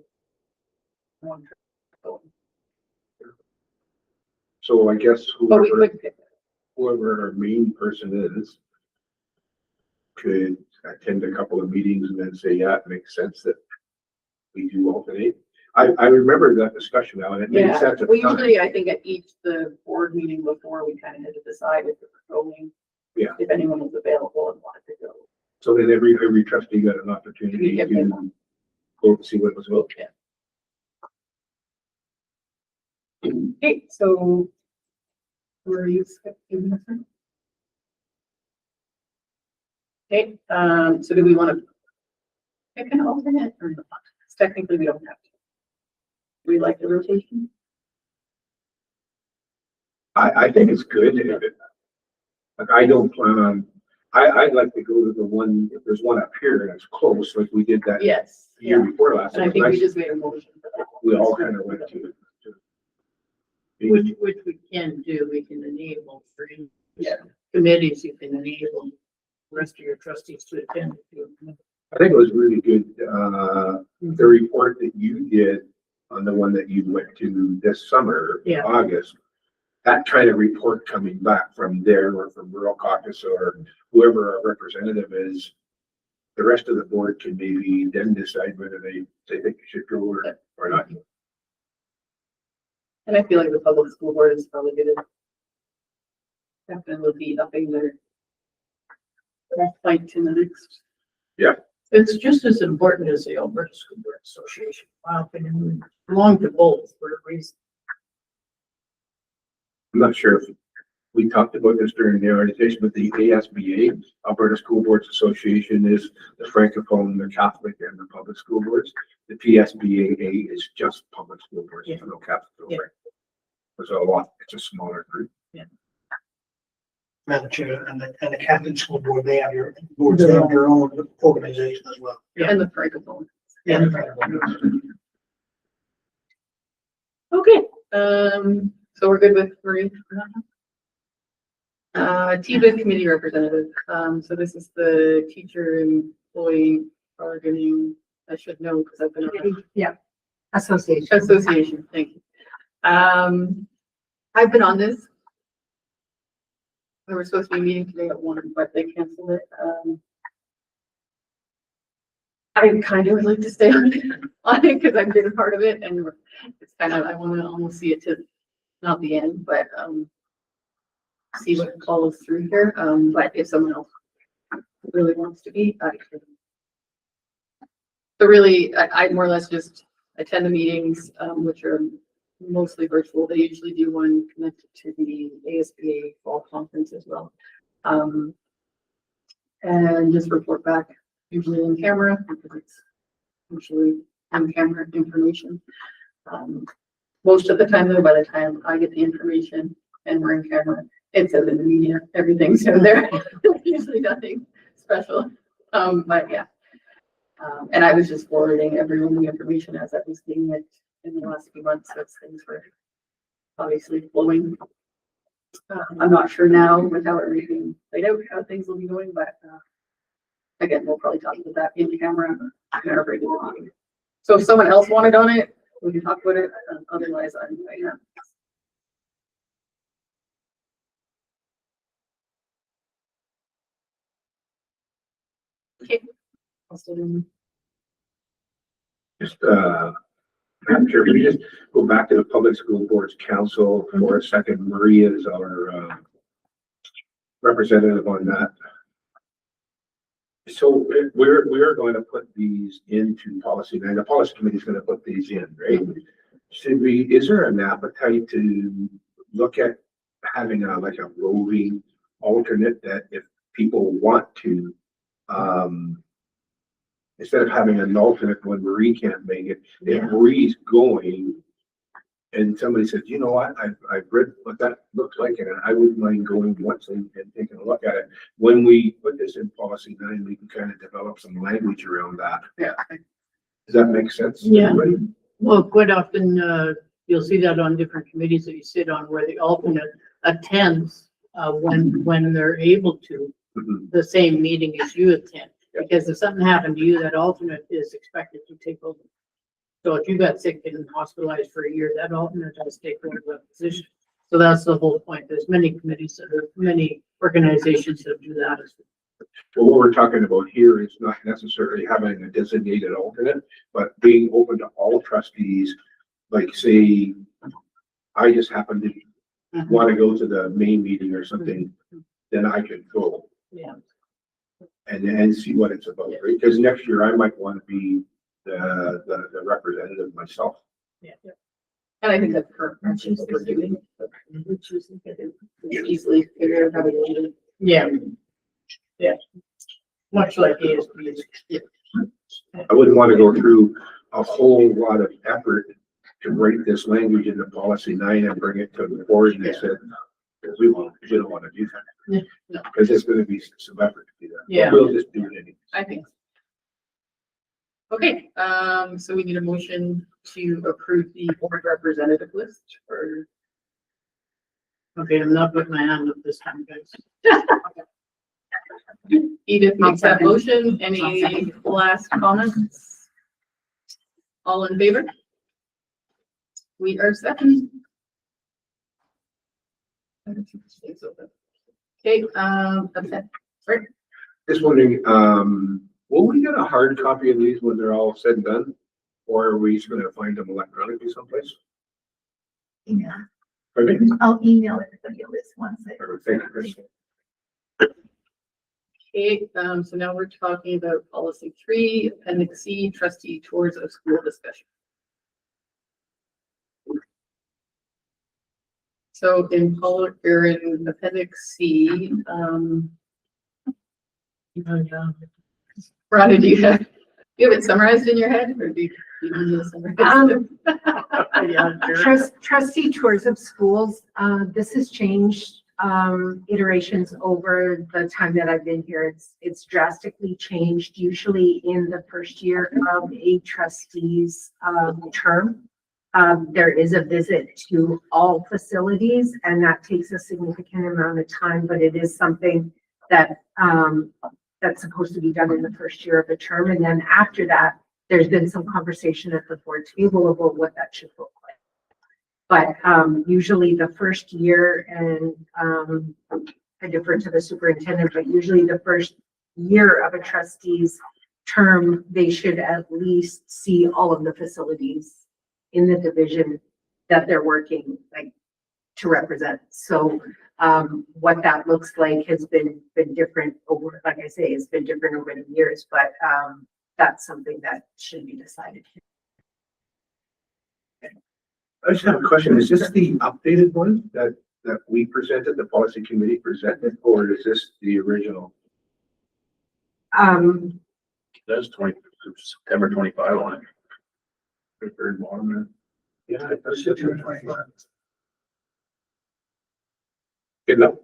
One. Go. So I guess But we whoever, could pick it. whoever our main person is could attend a couple of meetings and then say, yeah, it makes sense that we do alternate. I remember that discussion now, and it made Yeah, sense at we the time. usually, I think at the board meeting before, we kind of had to decide if it was going. Yeah. If anyone was available and wanted to go. So then every trustee got an opportunity Give to them- go see what it was about. Okay, so. Were you giving us one? Okay, so do we want to pick an alternate or not? Technically, we don't have to. We like the rotation? I think it's good. Like, I don't plan on, I'd like to go to the one, if there's one up here and it's close, like we did that Yes. year Yeah, before last. and I It was think we nice. just made a motion for that. We all kind of went to. Which we can do, we can enable for Yeah. committees, you can enable the rest of your trustees to attend. if you- I think it was really good, the report that you did on the one that you went to this summer, Yeah. August. That kind of report coming back from there or from rural caucus or whoever our representative is. The rest of the board can maybe then decide whether they think you should go or not. And I feel like the public school board is probably gonna definitely be upping their fight in the next. It's just as important as the Alberta School Board Association. In my opinion, we belong to both for a reason. I'm not sure if we talked about this during the orientation, but the ASBA, Alberta School Boards Association, is the Francophone, the Catholic, and the public school boards. The PSBAA is just public school boards, Yeah. no Catholic. Yeah. It's a lot, it's a smaller group. Madam Chair, and the Catholic School Board, they have their boards, they have their own organization as well. Yeah. And the francophone. Yeah. Okay, so we're good with Marie? TBID committee representative, so this is the teacher employee bargaining, I should know because I've been on Yeah, association. association, thank you. I've been on this. We were supposed to be meeting today at 1, but they canceled it. I kind of would like to stay on it because I've been a part of it and it's kind of, I want to almost see it to, not the end, but, see what follows through here. But if someone else really wants to be, I can. So really, I more or less just attend the meetings, which are mostly virtual. They usually do one connected to the ASBA fall conference as well. And just report back, usually in camera, because it's usually on camera information. Most of the time though, by the time I get the information and we're in camera, it says in the media, everything's in there. Usually nothing special. But yeah. And I was just forwarding everyone the information as I was getting it in the last few months, as things were obviously flowing. I'm not sure now with how everything played out, how things will be going, but again, we'll probably talk about that in camera in our regular meeting. So if someone else wanted on it, we can talk about it. Otherwise, I am. Okay. I'll still do. Just, I'm sure we just go back to the Public School Boards Council for a second. Maria is our representative on that. So we're going to put these into policy, and the policy committee is going to put these in, right? Should we, is there an appetite to look at having a, like a roving alternate that if people want to, instead of having an alternate when Marie can't make it, if Marie's going and somebody says, you know what, I've read what that looks like and I wouldn't mind going once and taking a look at it. When we put this in policy 9, we can kind of develop some language around that. Yeah. Does that make sense? to Yeah. everybody? Well, quite often, you'll see that on different committees that you sit on where the alternate attends, when they're able to, Mhm. the same meeting as you attend. Because if something happened to you, that alternate is expected to take over. So if you got sick and hospitalized for a year, that alternate has to take over that position. So that's the whole point. There's many committees that are, many organizations that do that as well. Well, what we're talking about here is not necessarily having a designated alternate, but being open to all trustees. Like say, I just happen to want to go to the main meeting or something, then I can go. Yeah. And see what it's about, right? Because next year I might want to be the representative myself. Yeah. And I think that's perfect. That's what we're doing. Easily figure out how to do it. Yeah. Yeah. Much like ASB. Yeah. I wouldn't want to go through a whole lot of effort to write this language into policy 9 and bring it to the board and they said, we don't want to do that. Yeah, no. Because there's going to be some effort to do that. Yeah. We'll just do it anyway. I think. Okay, so we need a motion to approve the board representative list for. Okay, I'm not putting my hand up this time, guys. Edith makes that motion. Any last comments? All in favor? We are second. Okay, okay, sorry. Just wondering, will we get a hard copy of these when they're all said and done? Or are we just going to find them electronically someplace? Email. Pardon me? I'll email everybody a list once. Perfect. Thank you, Chris. Okay, so now we're talking about policy 3, appendix C, trustee tours of school discussion. So in appendix C, Rhonda, do you have it summarized in your head or do you need to summarize it? Trustee tours of schools, this has changed iterations over the time that I've been here. It's drastically changed. Usually in the first year of a trustee's term, there is a visit to all facilities, and that takes a significant amount of time, but it is something that that's supposed to be done in the first year of a term. And then after that, there's been some conversation at the board table about what that should look like. But usually the first year, and I defer to the superintendent, but usually the first year of a trustee's term, they should at least see all of the facilities in the division that they're working like to represent. So what that looks like has been different over, like I say, it's been different over the years, but that's something that should be decided. I just have a question. Is this the updated one that we presented, the policy committee presented, or is this the original? That's September 25 on it. The third one? Yeah, that's September 25. good enough.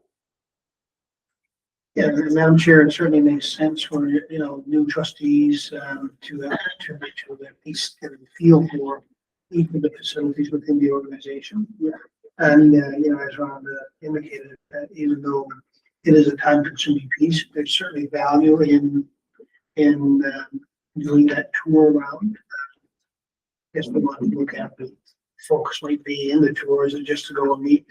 Yeah, Madam Chair, it certainly makes sense for, new trustees, to have to at least get a feel for each of the facilities within the organization. Yeah. And, as Ron indicated, that even though it is a time consuming piece, there's certainly value in doing that tour around. I guess we want to look at the focus might be in the tour, is it just to go and meet,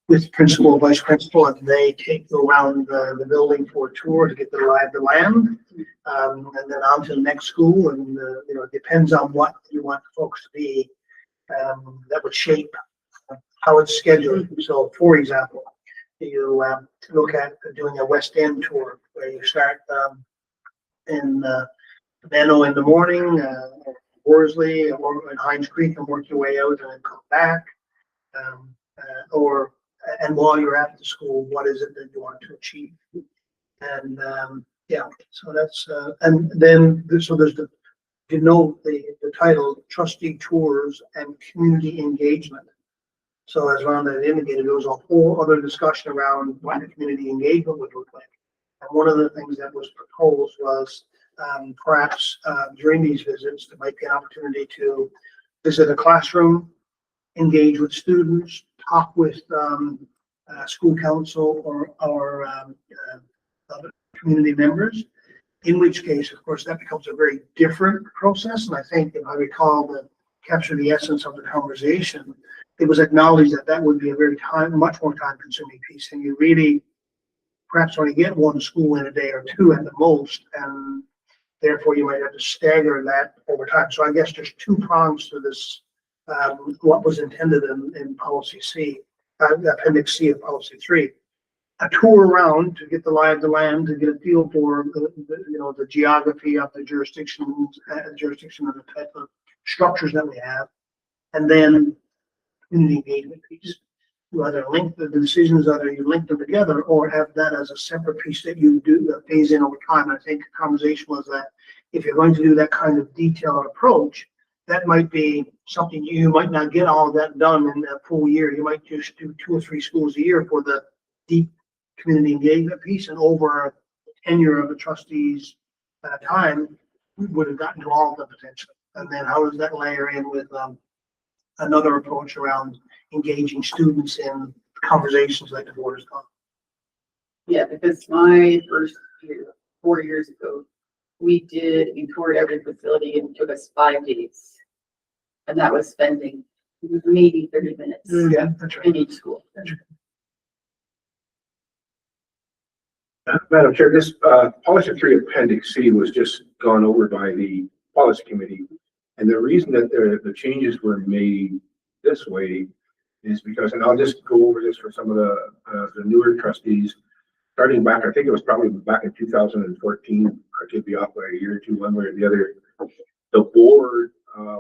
with principal, vice principal, and they go around the building for a tour to get the lie of the land, and then on to the next school, and it depends on what you want the folks to be. That would shape how it's scheduled. So, for example, you look at doing a West End tour where you start in Benno in the morning, Worsley, or in Hines Creek, and work your way out and then come back, and while you're at the school, what is it that you want to achieve? And so that's and then so there's the title trustee tours and community engagement. So as Rhonda indicated, there was a whole other discussion around what the community engagement would look like. And one of the things that was proposed was perhaps during these visits, there might be an opportunity to visit a classroom, engage with students, talk with school council or other community members, in which case, of course, that becomes a very different process. And I think, if I recall, to capture the essence of the conversation, it was acknowledged that that would be a much more time consuming piece. And you really perhaps only get one school in a day or two at the most. And therefore you might have to stagger that over time. So I guess there's two prongs to this. What was intended in policy C, appendix C of policy 3, a tour around to get the lie of the land, to get a feel for the geography of the jurisdiction and the type of structures that we have, and then community engagement piece. You either link the decisions, either you link them together, or have that as a separate piece that you do phase in over time. And I think the conversation was that if you're going to do that kind of detailed approach, that might be something you might not get all of that done in a full year. You might just do 2 or 3 schools a year for the deep community engagement piece, and over a tenure of the trustees time, we would have gotten to all of the potential. And then how does that layer in with another approach around engaging students in conversations like the board has done? Yeah, because my first year, 4 years ago, we toured every facility, and it took us 5 days. And that was spending maybe 30 minutes Yeah, that's right. in each school. Madam Chair, this policy 3 appendix C was just gone over by the policy committee. And the reason that the changes were made this way is because, and I'll just go over this for some of the newer trustees, starting back, I think it was probably back in 2014, I could be off by a year or two, one way or the other. The board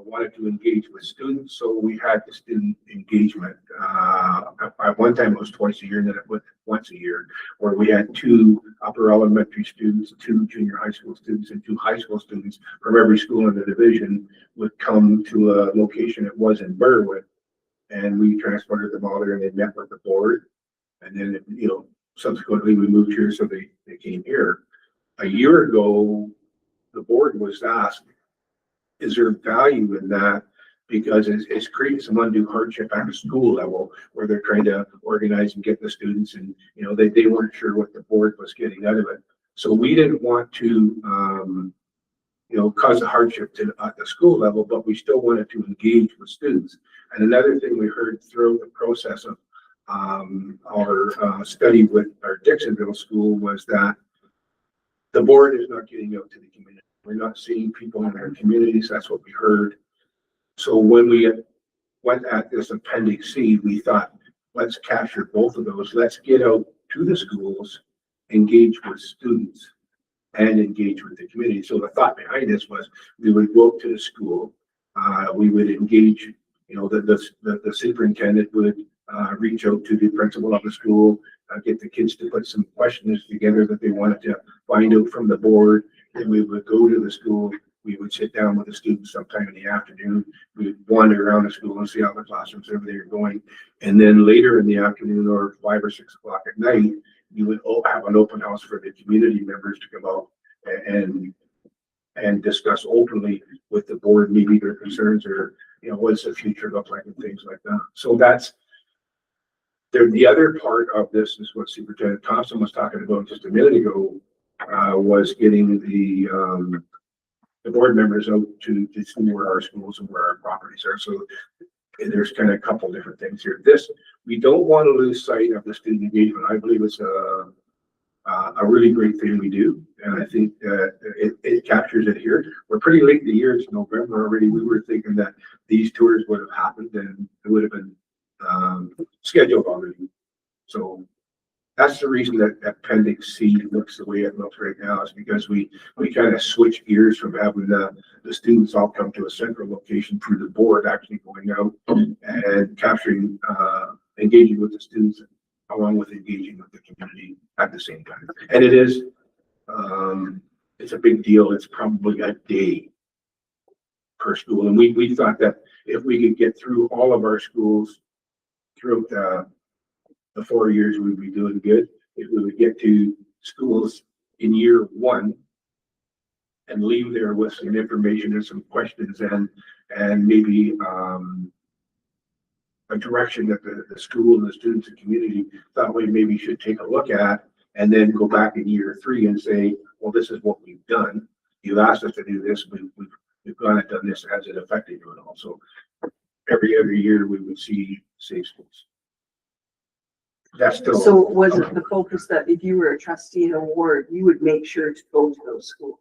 wanted to engage with students, so we had the student engagement. At one time it was twice a year, and then it went once a year, where we had 2 upper elementary students, 2 junior high school students, and 2 high school students from every school in the division would come to a location. It was in Berwick, and we transported them all there, and they met with the board. And then, subsequently we moved here, so they came here. A year ago, the board was asked, is there value in that? Because it's creating some undue hardship at the school level where they're trying to organize and get the students, and they weren't sure what the board was getting out of it. So we didn't want to cause a hardship at the school level, but we still wanted to engage with students. And another thing we heard throughout the process of our study with our Dixonville school was that the board is not getting out to the community. We're not seeing people in our communities. That's what we heard. So when we went at this appendix C, we thought, let's capture both of those. Let's get out to the schools, engage with students, and engage with the community. So the thought behind this was we would go up to the school, we would engage, you know, the superintendent would reach out to the principal of the school, get the kids to put some questions together that they wanted to find out from the board. Then we would go to the school. We would sit down with the students sometime in the afternoon. We would wander around the school and see how the classrooms, everything are going. And then later in the afternoon or 5 or 6 o'clock at night, you would have an open house for the community members to come out and discuss openly with the board, maybe their concerns or, you know, what does the future look like and things like that. So that's the other part of this is what Superintendent Thompson was talking about just a minute ago, was getting the board members out to see where our schools and where our properties are. So there's kind of a couple different things here. We don't want to lose sight of the student engagement. I believe it's a really great thing we do. And I think that it captures it here. We're pretty late in the year. It's November already. We were thinking that these tours would have happened and it would have been scheduled already. So that's the reason that appendix C looks the way it looks right now, is because we kind of switch gears from having the students all come to a central location through the board, actually going out and capturing, engaging with the students along with engaging with the community at the same time. And it is, it's a big deal. It's probably a day per school. And we thought that if we could get through all of our schools throughout the 4 years, we'd be doing good. If we would get to schools in year 1 and leave there with some information and some questions and maybe a direction that the school and the students and community thought we maybe should take a look at, and then go back in year 3 and say, well, this is what we've done. You asked us to do this. We've gone and done this. Has it affected you at all? So every other year we would see safe schools. That's still. So was it the focus that if you were a trustee in a ward, you would make sure to go to those schools?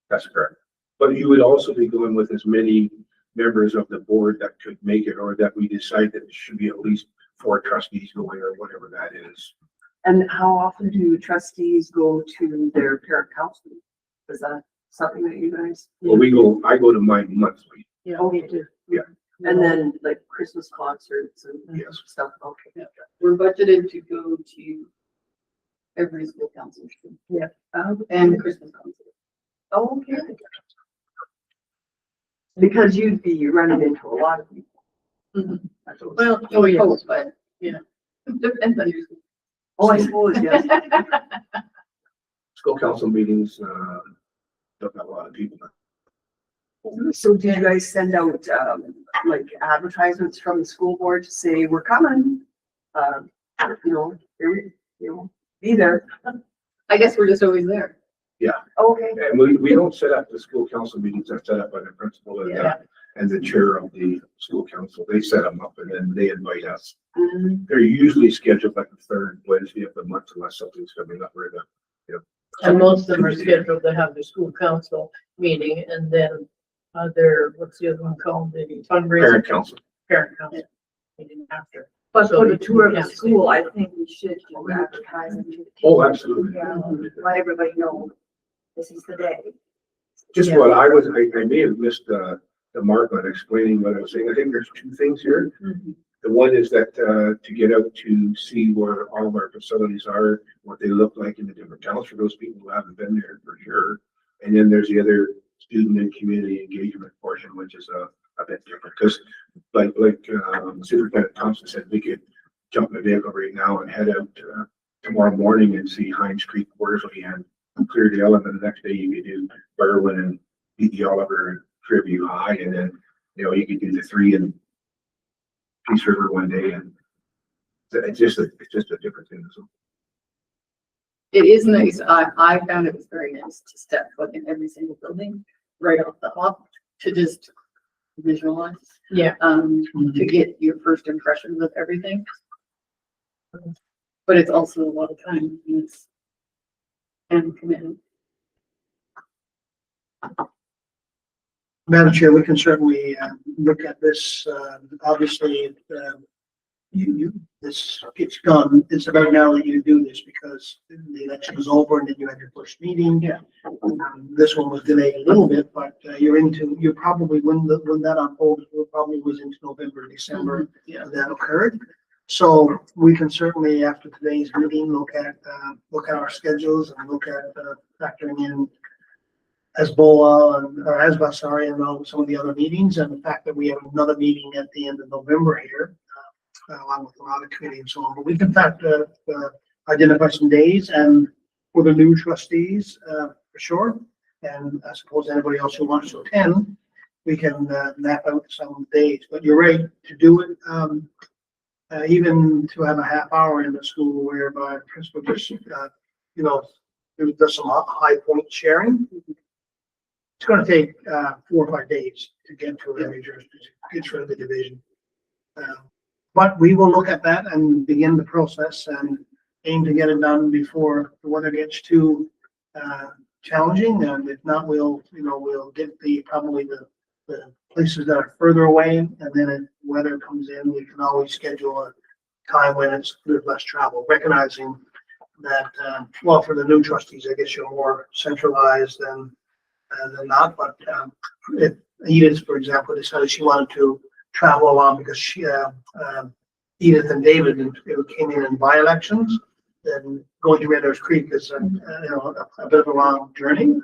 That's correct. But you would also be going with as many members of the board that could make it, or that we decide that it should be at least 4 trustees going, or whatever that is. And how often do trustees go to their parent council? Is that something that you guys? Well, I go to mine monthly. Yeah. Oh, you do? Yeah. And then like Christmas concerts and Yes. stuff, okay. Yeah. We're budgeted to go to every school council. Yeah. And Christmas concert. Oh, okay. Because you'd be running into a lot of people. Mhm. Well, oh, yeah. But, Yeah. depends on your school. Oh, I suppose, yes. School council meetings, don't have a lot of people. So do you guys send out, like advertisements from the school board to say, we're coming? Be there. I guess we're just always there. Okay. And we don't set up the school council meetings. They're set up by the principal and the chair of the school council. They set them up and then they invite us. Mhm. They're usually scheduled like the 3rd Wednesday of the month unless something's coming up right now. And most of them are scheduled to have their school council meeting and then what's the other one called? The fundraiser. Parent council. Parent council meeting after. But So for the you tour of the can't say- school, I think we should do advertising. to the Oh, kids. absolutely. Yeah, let everybody know this is the day. Just Yeah. what I may have missed the mark on explaining what I was saying. I think there's 2 things here. Mhm. The one is that to get out to see where all of our facilities are, what they look like in the different towns for those people who haven't been there for sure. And then there's the other student and community engagement portion, which is a bit different. Because like Superintendent Thompson said, we could jump in a vehicle right now and head out tomorrow morning and see Hines Creek, Worsley, and Clear Dale, and then the next day you could do Berwyn and B.E. Oliver and Fairview High, and then you could do the 3 in Peace River one day, and it's just a different thing. So It is nice. I found it was very nice to step foot in every single building right off the hop to just visualize. Yeah. To get your first impressions of everything. But it's also a lot of time and commitment. Madam Chair, we can certainly look at this. Obviously, it's gone. It's about now that you do this because the election is over and then you had your first meeting. Yeah. This one was delayed a little bit, but you probably, when that unfolded, it probably was into November, December Yeah. that occurred. So we can certainly, after today's meeting, look at our schedules and look at factoring in and all some of the other meetings, and the fact that we have another meeting at the end of November here, along with a lot of committee and so on. But we can identify some days and for the new trustees, for sure. And I suppose anybody else who wants to attend, we can map out some days. But you're right, to do it, even to have a half hour in the school whereby the principal just, does some high point sharing. It's going to take 4 or 5 days to get to every jurisdiction, get through the division. But we will look at that and begin the process and aim to get it done before the weather gets too challenging. And if not, we'll get probably the places that are further away, and then if weather comes in, we can always schedule a time when there's less travel, recognizing that, for the new trustees, I guess you're more centralized than not, but if Edith, for example, decided she wanted to travel along because Edith and David came in by-elections, then going to Red Horse Creek is a bit of a long journey.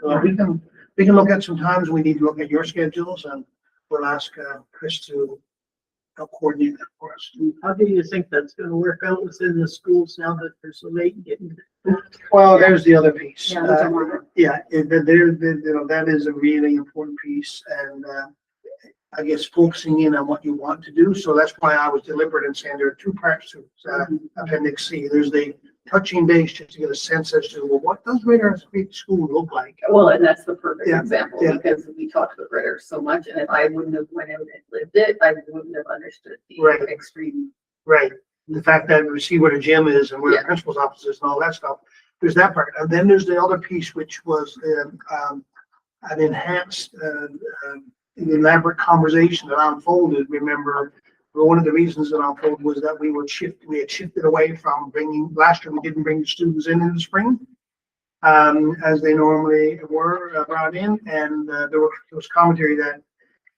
We can look at some times. We need to look at your schedules, and we'll ask Chris to help coordinate that for us. How do you think that's gonna work out within the schools now that they're so late in getting? Well, there's the other piece. Yeah, that's one. That is a really important piece, and I guess focusing in on what you want to do. So that's why I was deliberate in saying there are 2 parts to Appendix C. There's the touching base just to get a sense as to, well, what does Red Horse Creek School look like? Well, and that's the perfect Yeah, example, yeah. because we talked about Ritter so much, and if I wouldn't have went out and lived it, I wouldn't have understood Right. the extreme. Right. The fact that we see where the gym is and where Yeah. the principal's office is and all that stuff. There's that part. And then there's the other piece, which was an enhanced, elaborate conversation that unfolded. Remember, one of the reasons that unfolded was that we had shifted away from last year we didn't bring the students in the spring, as they normally were brought in. And there was commentary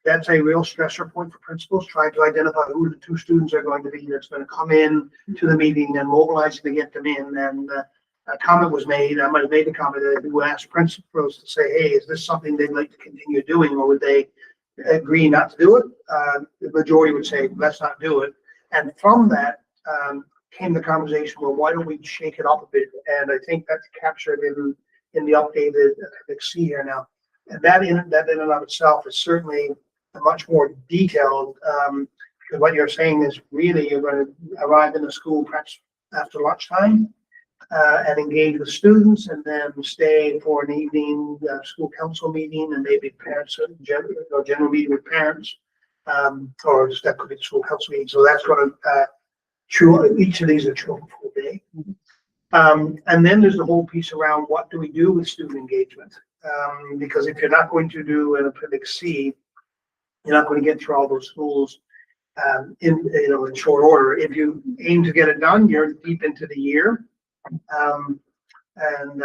that's a real stressor point for principals, trying to identify who the 2 students are going to be that's going to come in to the meeting and mobilize to get them in. And a comment was made, I might have made the comment that we would ask principals to say, hey, is this something they'd like to continue doing, or would they agree not to do it? The majority would say, let's not do it. And from that came the conversation, well, why don't we shake it up a bit? And I think that's captured in the updated Appendix C here now. And that in and of itself is certainly a much more detailed, because what you're saying is really you're going to arrive in the school perhaps after lunchtime and engage with students, and then stay for an evening school council meeting, and maybe parents, general meeting with parents, or just that could be the school council meeting. So that's going to each of these are true for a day. And then there's the whole piece around what do we do with student engagement? Because if you're not going to do an Appendix C, you're not going to get through all those schools in short order. If you aim to get it done, you're deep into the year. And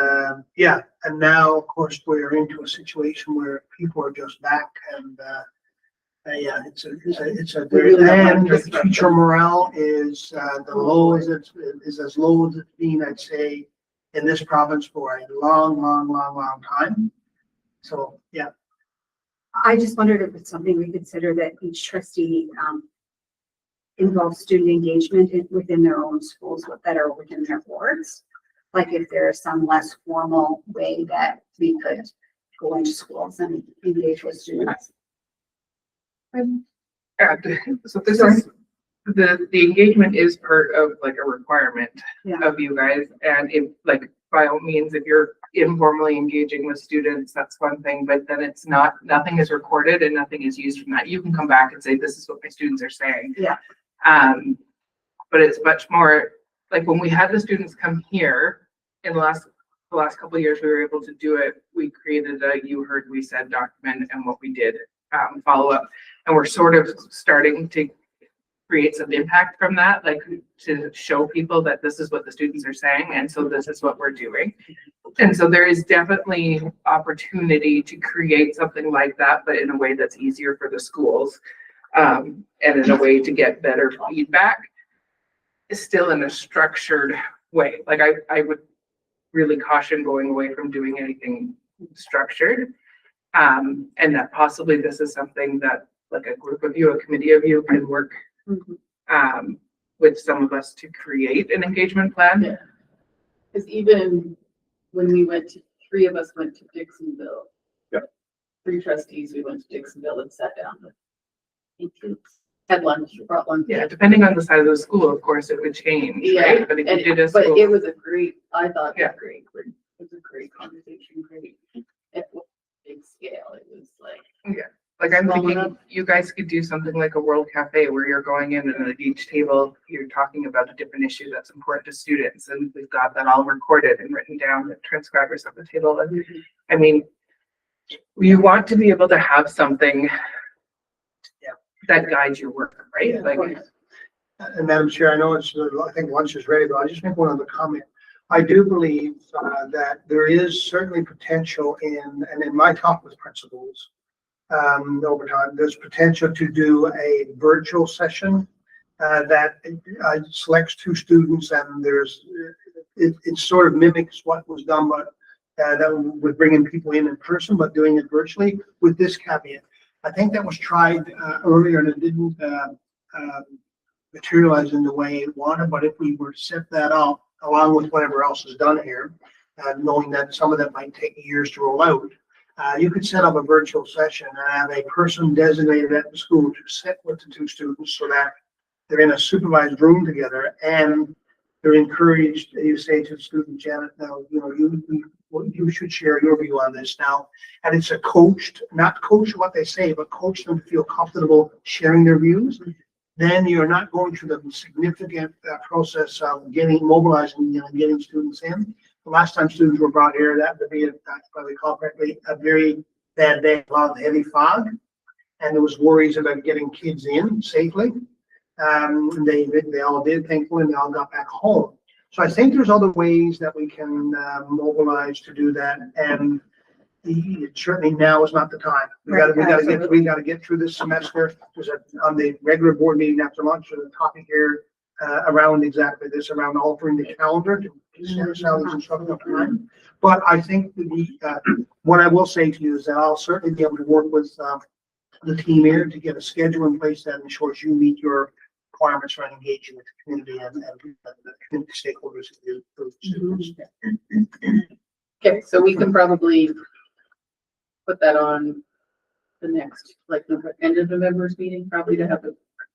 now of course we're into a situation where people are just back, and it's a very, and teacher morale is the low is as low as it's been, I'd say, in this province for a long time. So yeah. I just wondered if it's something we consider that each trustee involves student engagement within their own schools that are within their wards. Like if there's some less formal way that we could go into schools and engage with students. Yeah, so this is, the engagement is part of like a requirement Yeah. of you guys. And if like, by all means, if you're informally engaging with students, that's one thing, but then it's not, nothing is recorded and nothing is used from that. You can come back and say, this is what my students are saying. Yeah. But it's much more like when we had the students come here in the last the last couple of years we were able to do it, we created a you heard, we said document and what we did, follow up. And we're sort of starting to create some impact from that, like to show people that this is what the students are saying. And so this is what we're doing. And so there is definitely opportunity to create something like that, but in a way that's easier for the schools. And in a way to get better feedback, is still in a structured way. Like I would really caution going away from doing anything structured. And that possibly this is something that like a group of you, a committee of you can work with some of us to create an engagement plan. Yeah. Because even when we went to, three of us went to Dixonville. Yep. 3 trustees, we went to Dixonville and sat down with had lunch, brought lunch. Yeah, depending on the side of the school, of course, it would change, Yeah, right? But if you did a but school, it was a great, I thought it Yeah. was great. It was a great conversation, great. It was big scale. It was like. like I'm small thinking enough. you guys could do something like a World Cafe where you're going in and at each table, you're talking about a different issue that's important to students. And we've got that all recorded and written down, the transcribers at the table. And I mean, you want to be able to have something that guides your work, right? Yeah, Like, And Madam Chair, I know it's, I think lunch is ready, but I'll just make one other comment. I do believe that there is certainly potential and in my talk with principals, over time, there's potential to do a virtual session that selects 2 students and it sort of mimics what was done, but that would bring in people in person, but doing it virtually with this caveat. I think that was tried earlier and it didn't materialize in the way it wanted, but if we were to set that up along with whatever else is done here, knowing that some of that might take years to roll out, you could set up a virtual session and have a person designated at the school to sit with the 2 students so that they're in a supervised room together and they're encouraged. You say to the student, Janet, now, you should share your view on this now. And it's a coached, not coach what they say, but coach them to feel comfortable sharing their views. Then you're not going through the significant process of mobilizing, getting students in. The last time students were brought here, that would be, if I recall correctly, a very bad day, a lot of heavy fog. And there was worries about getting kids in safely. They all did, thankfully, and they all got back home. So I think there's other ways that we can mobilize to do that. And certainly now is not the time. We gotta get through this semester. On the regular board meeting after lunch, there's a topic here around exactly this, around altering the calendar to set ourselves in something of time. But I think what I will say to you is that I'll certainly be able to work with the team here to get a schedule in place that ensures you meet your requirements around engaging with the community and the community stakeholders. Okay, so we can probably put that on the next, like, end of November's meeting, probably to have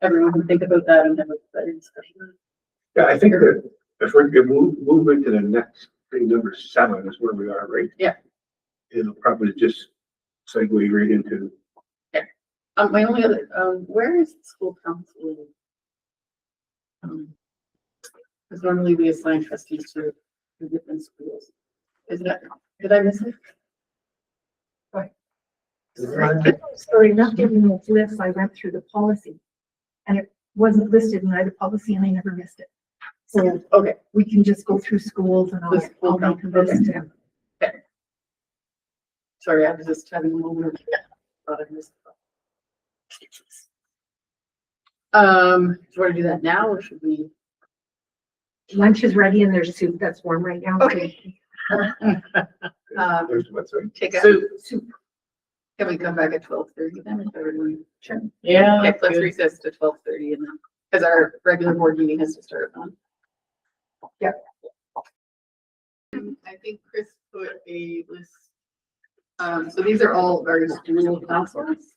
everyone can think about that and have that discussion. Yeah, I think that if we're gonna move into the next thing, number 7 is where we are, right? Yeah. It'll probably just segue right into. My only other, where is the school council? Because normally we assign trustees to different schools. Is that, did I miss it? Sorry, not giving those lists, I went through the policy and it wasn't listed in either policy and I never missed it. So Okay, we can just go through schools and The school I'll make a list. sorry, I was just having a moment. Thought I missed it. Do you want to do that now or should we? Lunch is ready and there's soup that's warm right now. Okay. There's what's right. Take a Soup. Can we come back at 12:30 then? If everyone. Sure. Yeah. Okay, let's recess to 12:30 and then, because our regular board meeting has to start on. Yep. I think Chris put a list. So these are all our school counselors.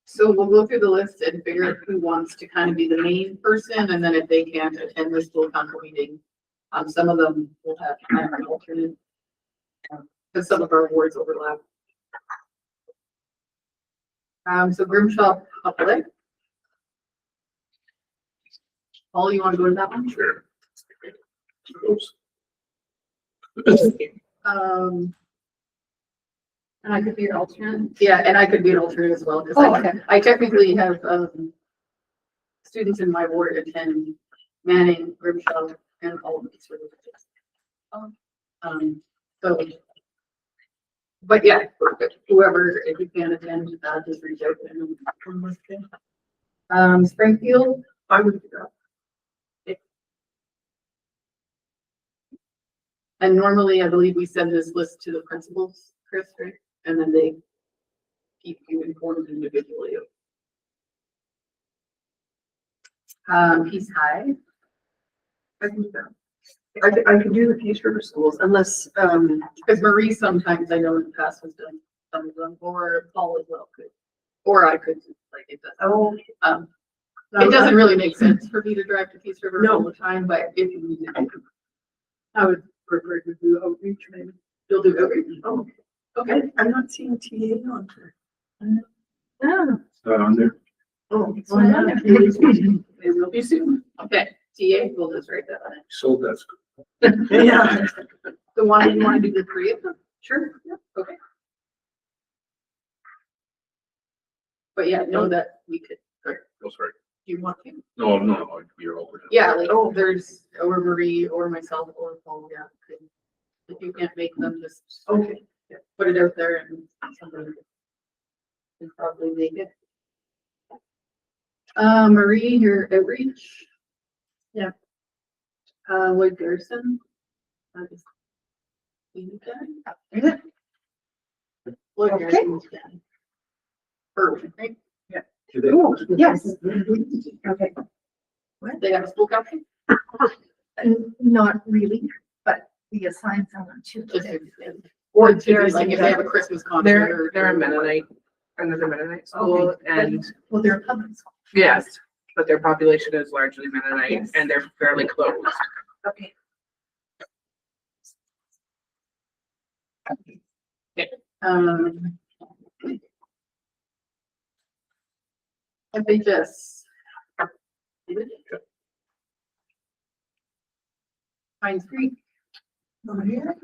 So we'll go through the list and figure out who wants to kind of be the main person, and then if they can't attend the school council meeting, some of them will have kind of an alternate. Because some of our wards overlap. So Grimshaw Public. Paul, you want to go to that one? Sure. And I could be your alternate? Yeah, and I could be an alternate as well, because Oh, okay. I technically have, students in my ward attend Manning, Grimshaw, and all of these. So, but yeah, whoever, if you can attend, just reach out to them. Springfield, I would do that. and normally I believe we send this list to the principals, Chris, right? And then they keep you informed individually. Peace High. I can do that. I could do the Peace River schools unless, Because Marie sometimes, I know in the past has done some of them, or Paul as well could. Or I could, like, it does. It doesn't really make sense for me to drive to Peace River all the time, but if you need to, I would prefer to do outreach maybe. You'll do outreach? Oh, okay. I'm not seeing TA on there. Oh, It's not on there. Oh, it's not on there. It will be soon. Okay, TA, we'll just write that on it. Sold that school. Yeah. The one, you want to do the three of them? Sure, yeah, okay. But yeah, know that we could, or Oh, sorry. do you want to? No, you're over. Yeah, like, oh, there's, or Marie, or myself, or Paul, yeah. could- If you can't make them, just Okay. put it out there and somebody can probably make it. Marie, your outreach. Yeah. Lloyd Garrison. You can. Lloyd Okay. Garrison's done. Perfect, right? Today. Oh, yes. Okay. They have a school captain? Not really, but we assign someone to. Just- Or Or to, there's- like, if they have a Christmas concert. They're a Mennonite, another Mennonite school, Okay. and Well, they're a public school. yes, but their population is largely Mennonite, Yes. and they're fairly close. Okay. Um. FHS. Pines Creek. Over here.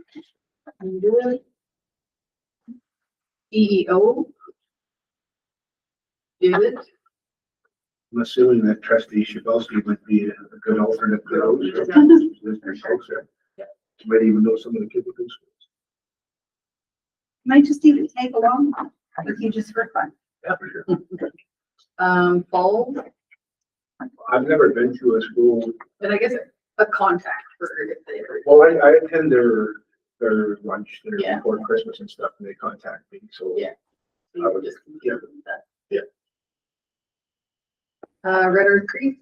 I'm good. EEO. David, I'm assuming that trustee Shabelski would be a good alternate for those. Listeners closer. Might even know some of the kids in schools. Might just even take along with you just for fun. Yeah, for sure. Paul, I've never been to a school. and I guess a contact for if they ever. Well, I attend their lunch there Yeah. before Christmas and stuff, and they contact me, so. Yeah. I would- Just yeah. that. Yeah. Red Earth Creek.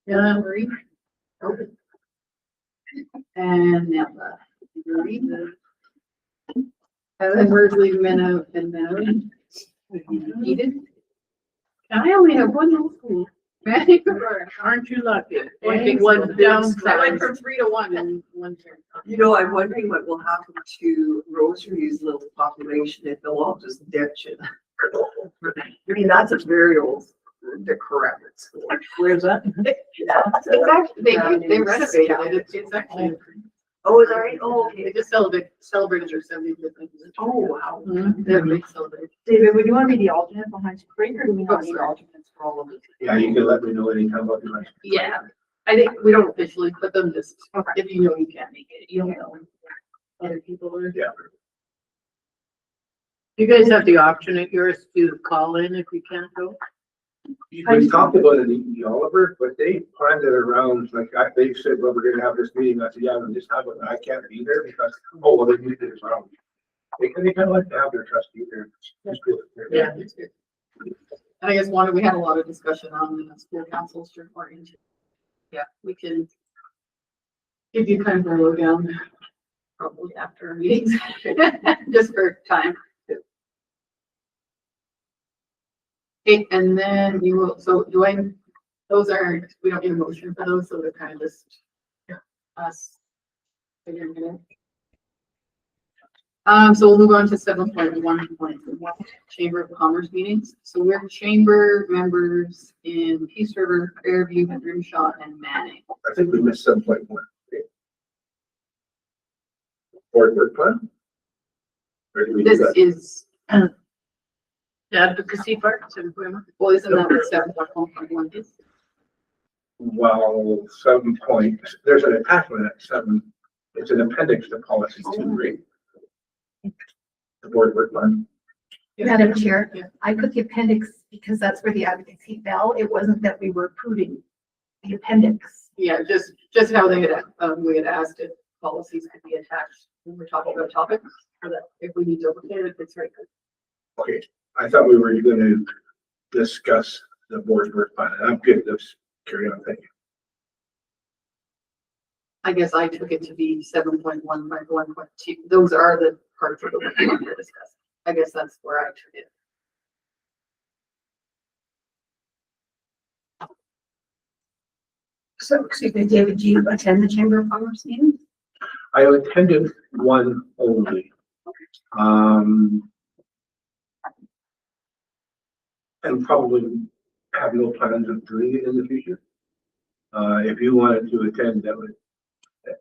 Yeah, Marie. And Napa. Marie. And Worsley, Minnow, and Minnow. Needed. I only have one little school. Aren't you lucky? One big One one downside. I went from 3 to 1 in 1 term. You know, I'm wondering what will happen to Rosary's little population if they'll all just ditch it. I mean, that's a very old, decrepit school. Where's that? It's actually, they renovated it. It's actually. Oh, is that right? Oh, They okay. just celebrated their 75th. Oh, wow. They're big celebration. David, would you want to be the alternate behind Spring, or do we not need alternates for all of this? Yeah, you can let me know anytime about your lunch. Yeah, I think we don't officially put them, just Okay. if you know you can't make it, you don't know. Other people are. Yeah. You guys have the option at yours to call in if you can't go. We talked about it in the Oliver, but they planned it around, like, they said, well, we're gonna have this meeting. I said, yeah, we'll just have it. I can't be there because, oh, well, they need it around. They kind of like to have their trustee there. Just do it. Yeah, it's good. And I guess we had a lot of discussion on the school councils to report into. Yeah, we can give you kind of a lowdown probably after our meetings, just for time. Okay, and then you will, so do I, those are, we don't need a motion for those, so they're kind of just us figuring it out. So we'll move on to 7.1.1, Chamber of Commerce meetings. So we're chamber members in Peace River, Fairview, Grimshaw, and Manning. I think we missed 7.1. board work plan? Or do we do This that? is, The advocacy part, so well, isn't that what 7.1.1 is? Well, 7 point, there's an attachment at 7, it's an appendix to policy 2, right? The board work plan. Madam Chair, Yeah. I put the appendix because that's where the advocacy fell. It wasn't that we were approving the appendix. Yeah, just how they had, we had asked if policies could be attached when we're talking about topics, or that if we need to look at it, it's right. Okay, I thought we were gonna discuss the board work plan, and I'm good, let's carry on, thank you. I guess I took it to be 7.1.1.2. Those are the parts of the work we want to discuss. I guess that's where I took it. So, excuse me, David, do you attend the Chamber of Commerce meeting? I attended one only. And probably have no plans of doing it in the future. If you wanted to attend, that would,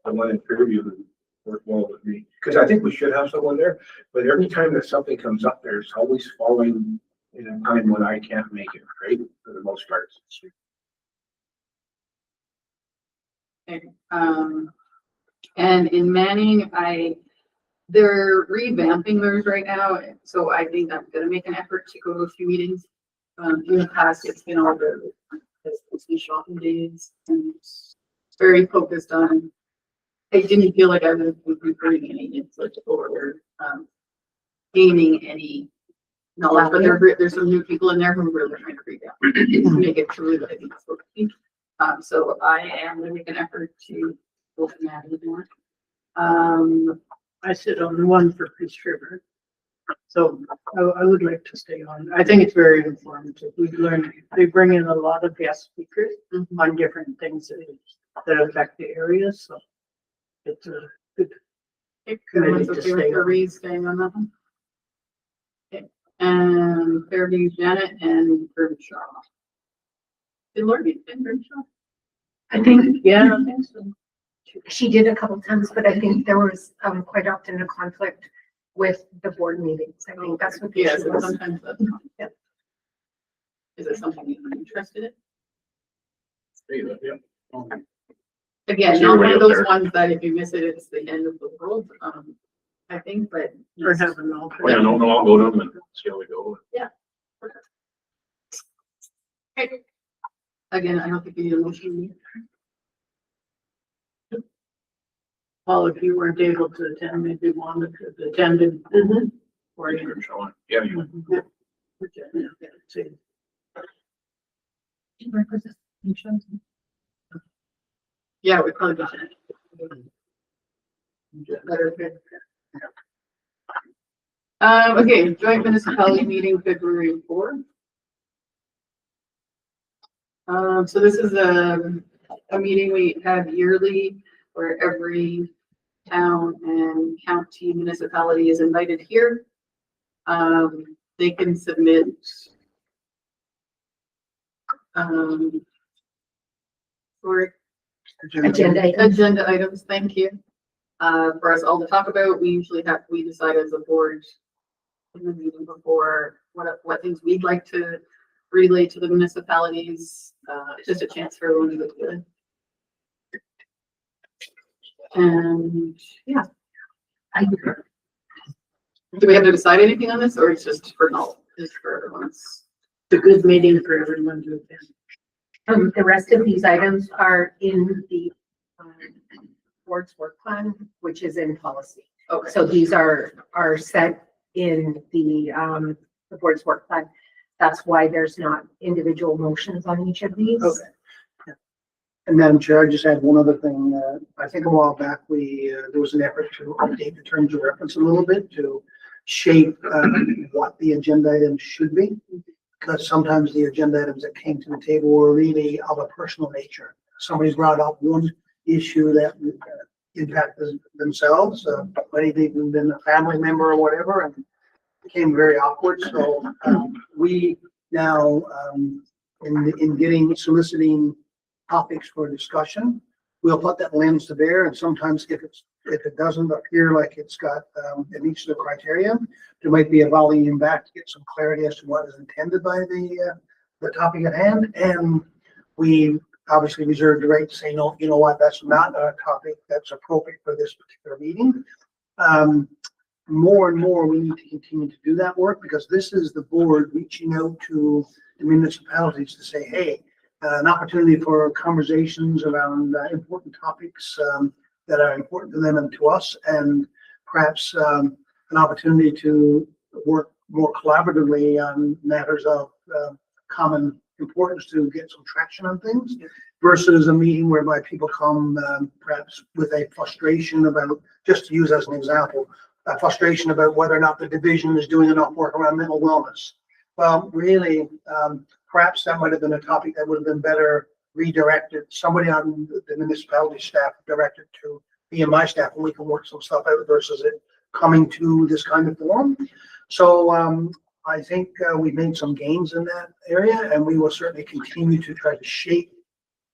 the one in Fairview would work well with me, because I think we should have someone there, but every time that something comes up, there's always falling in a time when I can't make it, right, for the most part. Okay. And in Manning, they're revamping theirs right now, so I think I'm gonna make an effort to go to a few meetings. In the past, it's been all the shopping days, and it's very focused on. I didn't feel like I was bringing any input or gaining any knowledge, but there's some new people in there who are really trying to revamp, make it truly what I think it's supposed to be. So I am going to make an effort to go from that even more. I sit on one for Peace River. So I would like to stay on. I think it's very informative. We've learned, they bring in a lot of guest speakers on different things that affect the area, so it's a good committee to stay on. Staying on that one. Okay. And Fairview Janet and Grimshaw. Did Lori be in Grimshaw? I think Yeah, I think so. she did a couple times, but I think there was quite often a conflict with the board meetings. I think that's what the Yes, issue was. sometimes that's. Yeah. Is it something you're interested in? Yeah. Again, Is not one everybody of up those there? ones that if you miss it, it's the end of the world, I think, but. Or have an Oh, yeah, alternate. no, I'll go to them and see how we go. Okay. Again, I don't think you need a motion. Paul, if you weren't able to attend, maybe wanted to attend it. Or you. Yeah, you. Yeah, we probably should. Better fit. Okay, joint municipality meeting February 4th. So this is a meeting we have yearly where every town and county municipality is invited here. They can submit for agenda items, thank you. For us all to talk about, we decide as a board in the meeting before what things we'd like to relay to the municipalities. It's just a chance for everyone to go together. And yeah. Do we have to decide anything on this, or it's just for all, just for everyone's? It's a good meeting for everyone to attend. The rest of these items are in the board's work plan, which is in policy. Okay. So these are set in the board's work plan. That's why there's not individual motions on each of these. Okay. And Madam Chair, I just had one other thing. I think a while back, there was an effort to update the terms of reference a little bit to shape what the agenda items should be. Because sometimes the agenda items that came to the table were really of a personal nature. Somebody's brought up one issue that impacted themselves, might have even been a family member or whatever, and became very awkward. So we now, in soliciting topics for discussion, we'll put that lens to bear, and sometimes if it doesn't appear like it's got, it meets the criteria, there might be a volleying back to get some clarity as to what is intended by the topic at hand, and we obviously reserve the right to say, no, you know what, that's not a topic that's appropriate for this particular meeting. More and more, we need to continue to do that work, because this is the board reaching out to the municipalities to say, hey, an opportunity for conversations around important topics that are important to them and to us, and perhaps an opportunity to work more collaboratively on matters of common importance to get some traction on things, versus a meeting whereby people come perhaps with a frustration about, just to use as an example, a frustration about whether or not the division is doing enough work around mental wellness. Well, really, perhaps that might have been a topic that would have been better redirected, somebody on the municipality staff directed to me and my staff, and we can work some stuff out, versus it coming to this kind of forum. So I think we've made some gains in that area, and we will certainly continue to try to shape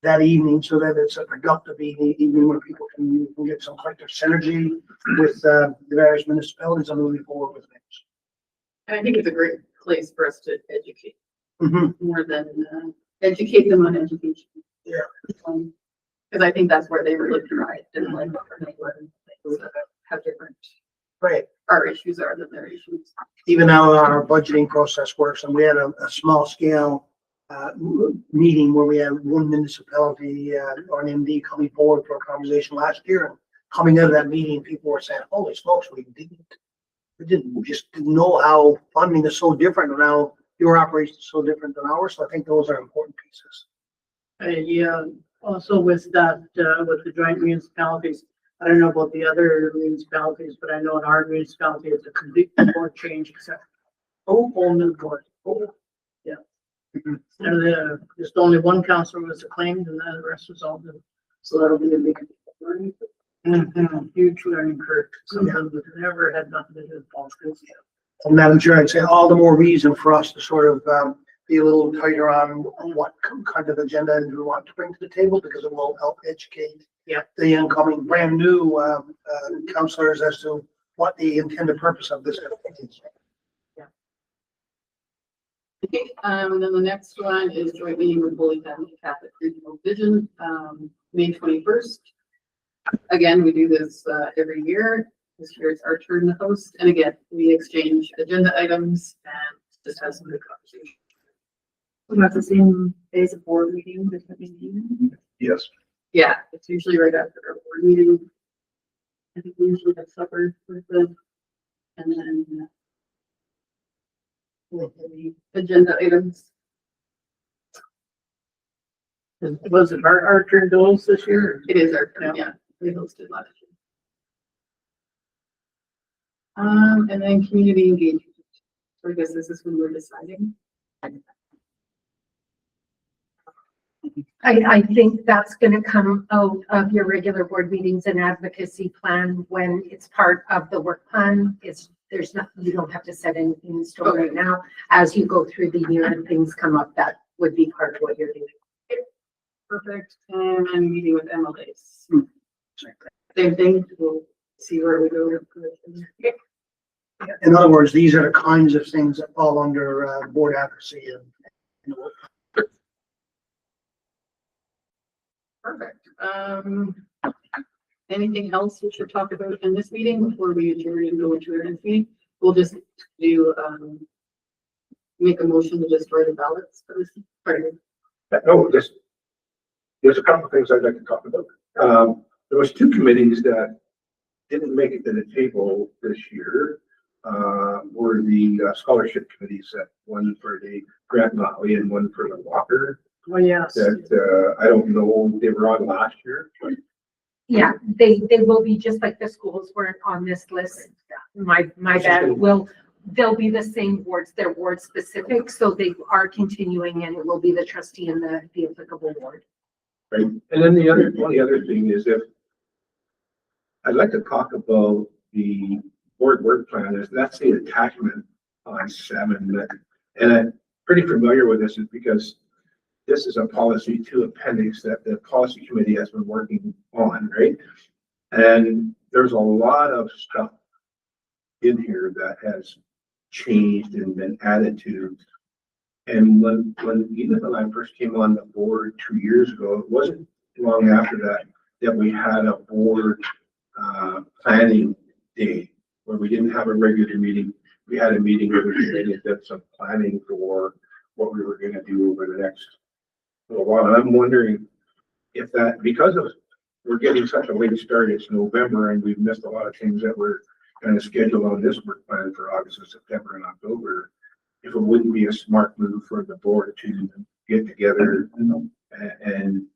that evening so that it's a productive evening where people can get some collective synergy with the various municipalities and moving forward with things. And I think it's a great place for us to educate Mhm. more than educate them on education. Yeah. Because I think that's where they really thrive, and like things that have different, Right. our issues are than their issues. Even how our budgeting process works, and we had a small scale meeting where we had one municipality or an MD coming forward for a conversation last year, and coming out of that meeting, people were saying, holy smokes, we just didn't know how funding is so different, and how your operation is so different than ours. So I think those are important pieces. Yeah, also with that, with the joint municipalities, I don't know about the other municipalities, but I know in our municipality, it's a complete board change, except whole new board. Yeah. And just only one councillor was acclaimed, and then the rest was all new. So that'll be a big learning, huge learning curve. Something we've never had nothing to do with politics. And Madam Chair, I'd say all the more reason for us to sort of be a little tighter on what kind of agenda we want to bring to the table, because it will help educate the incoming brand new councillors as to what the intended purpose of this is. Okay, and then the next one is joint meeting with Holy Family Catholic Regional Vision, May 21st. Again, we do this every year. This year it's our turn to host, and again, we exchange agenda items and just have some good conversation. We have the same days of board meeting, different meeting. Yes. Yeah, it's usually right after our board meeting. I think we usually have supper with them, and then with the agenda items. Was it our turn to host this year? It is our turn, yeah. We hosted last year. And then community engagement. So I guess this is when we're deciding. I think that's gonna come out of your regular board meetings and advocacy plan when it's part of the work plan. There's not, you don't have to set anything in stone right now. As you go through the year and things come up, that would be part of what you're doing. Perfect. And then meeting with MLAs. Same thing. We'll see where we go. In other words, these are the kinds of things that fall under board advocacy and Perfect. Anything else we should talk about in this meeting before we adjourn and go into our next meeting? We'll just do, make a motion to destroy the ballots for this. Pardon. No, there's a couple of things I'd like to talk about. There was two committees that didn't make it to the table this year. Were the scholarship committees, that one for the Grant Motley and one for the Walker. Oh, yes. That I don't know, they were on last year. Yeah, they will be just like the schools weren't on this list. My bad. They'll be the same wards. They're ward specific, so they are continuing, and it will be the trustee and the applicable ward. Right. And then the other thing is, if I'd like to talk about the board work plan, that's the attachment on 7. And I'm pretty familiar with this, is because this is a policy two appendix that the policy committee has been working on, right? And there's a lot of stuff in here that has changed and been added to. And even when I first came on the board 2 years ago, it wasn't long after that we had a board planning day where we didn't have a regular meeting. We had a meeting where we did some planning for what we were going to do over the next little while. And I'm wondering if that, because of we're getting such a late start, it's November and we've missed a lot of things that were kind of scheduled on this work plan for August and September and October, if it wouldn't be a smart move for the board to get together and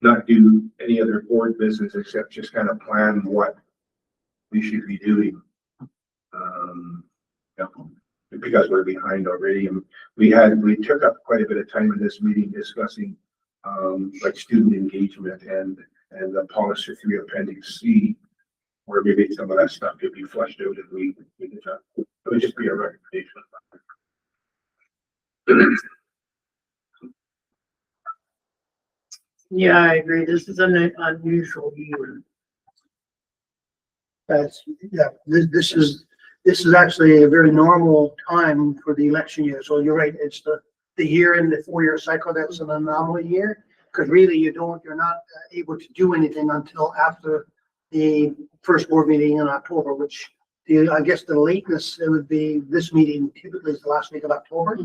not do any other board business except just kind of plan what we should be doing. Because we're behind already, and we took up quite a bit of time in this meeting discussing like student engagement and the policy 3 appendix C, where maybe some of that stuff could be flushed out if we did that. It would just be a recommendation. Yeah, I agree. This is an unusual year. Yeah, this is actually a very normal time for the election year. So you're right, it's the year in the 4-year cycle that's an anomaly year. Because really you're not able to do anything until after the first board meeting in October, which I guess the lateness, it would be this meeting typically is the last week of October.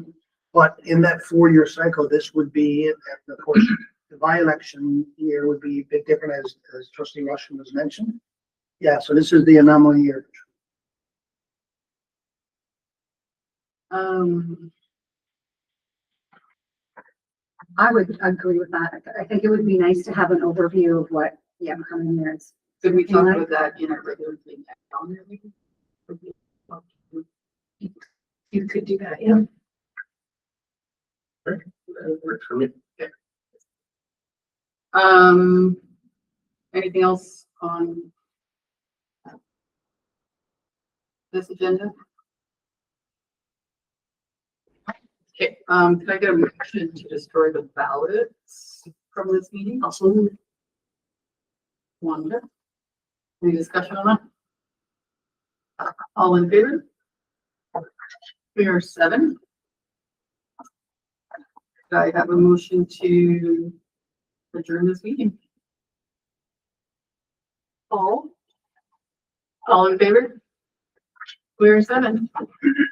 But in that 4-year cycle, this would be it. And of course, the by-election year would be a bit different as Trustee Russian was mentioned. Yeah, so this is the anomaly year. I would agree with that. I think it would be nice to have an overview of what the upcoming year is. Could we talk about that in our regular meeting? You could do that, yeah. That works for me. Anything else on this agenda? Okay, can I get a motion to destroy the ballots from this meeting? Also, Wanda, any discussion on that? All in favor? We are 7. Do I have a motion to adjourn this meeting? All in favor? We are 7.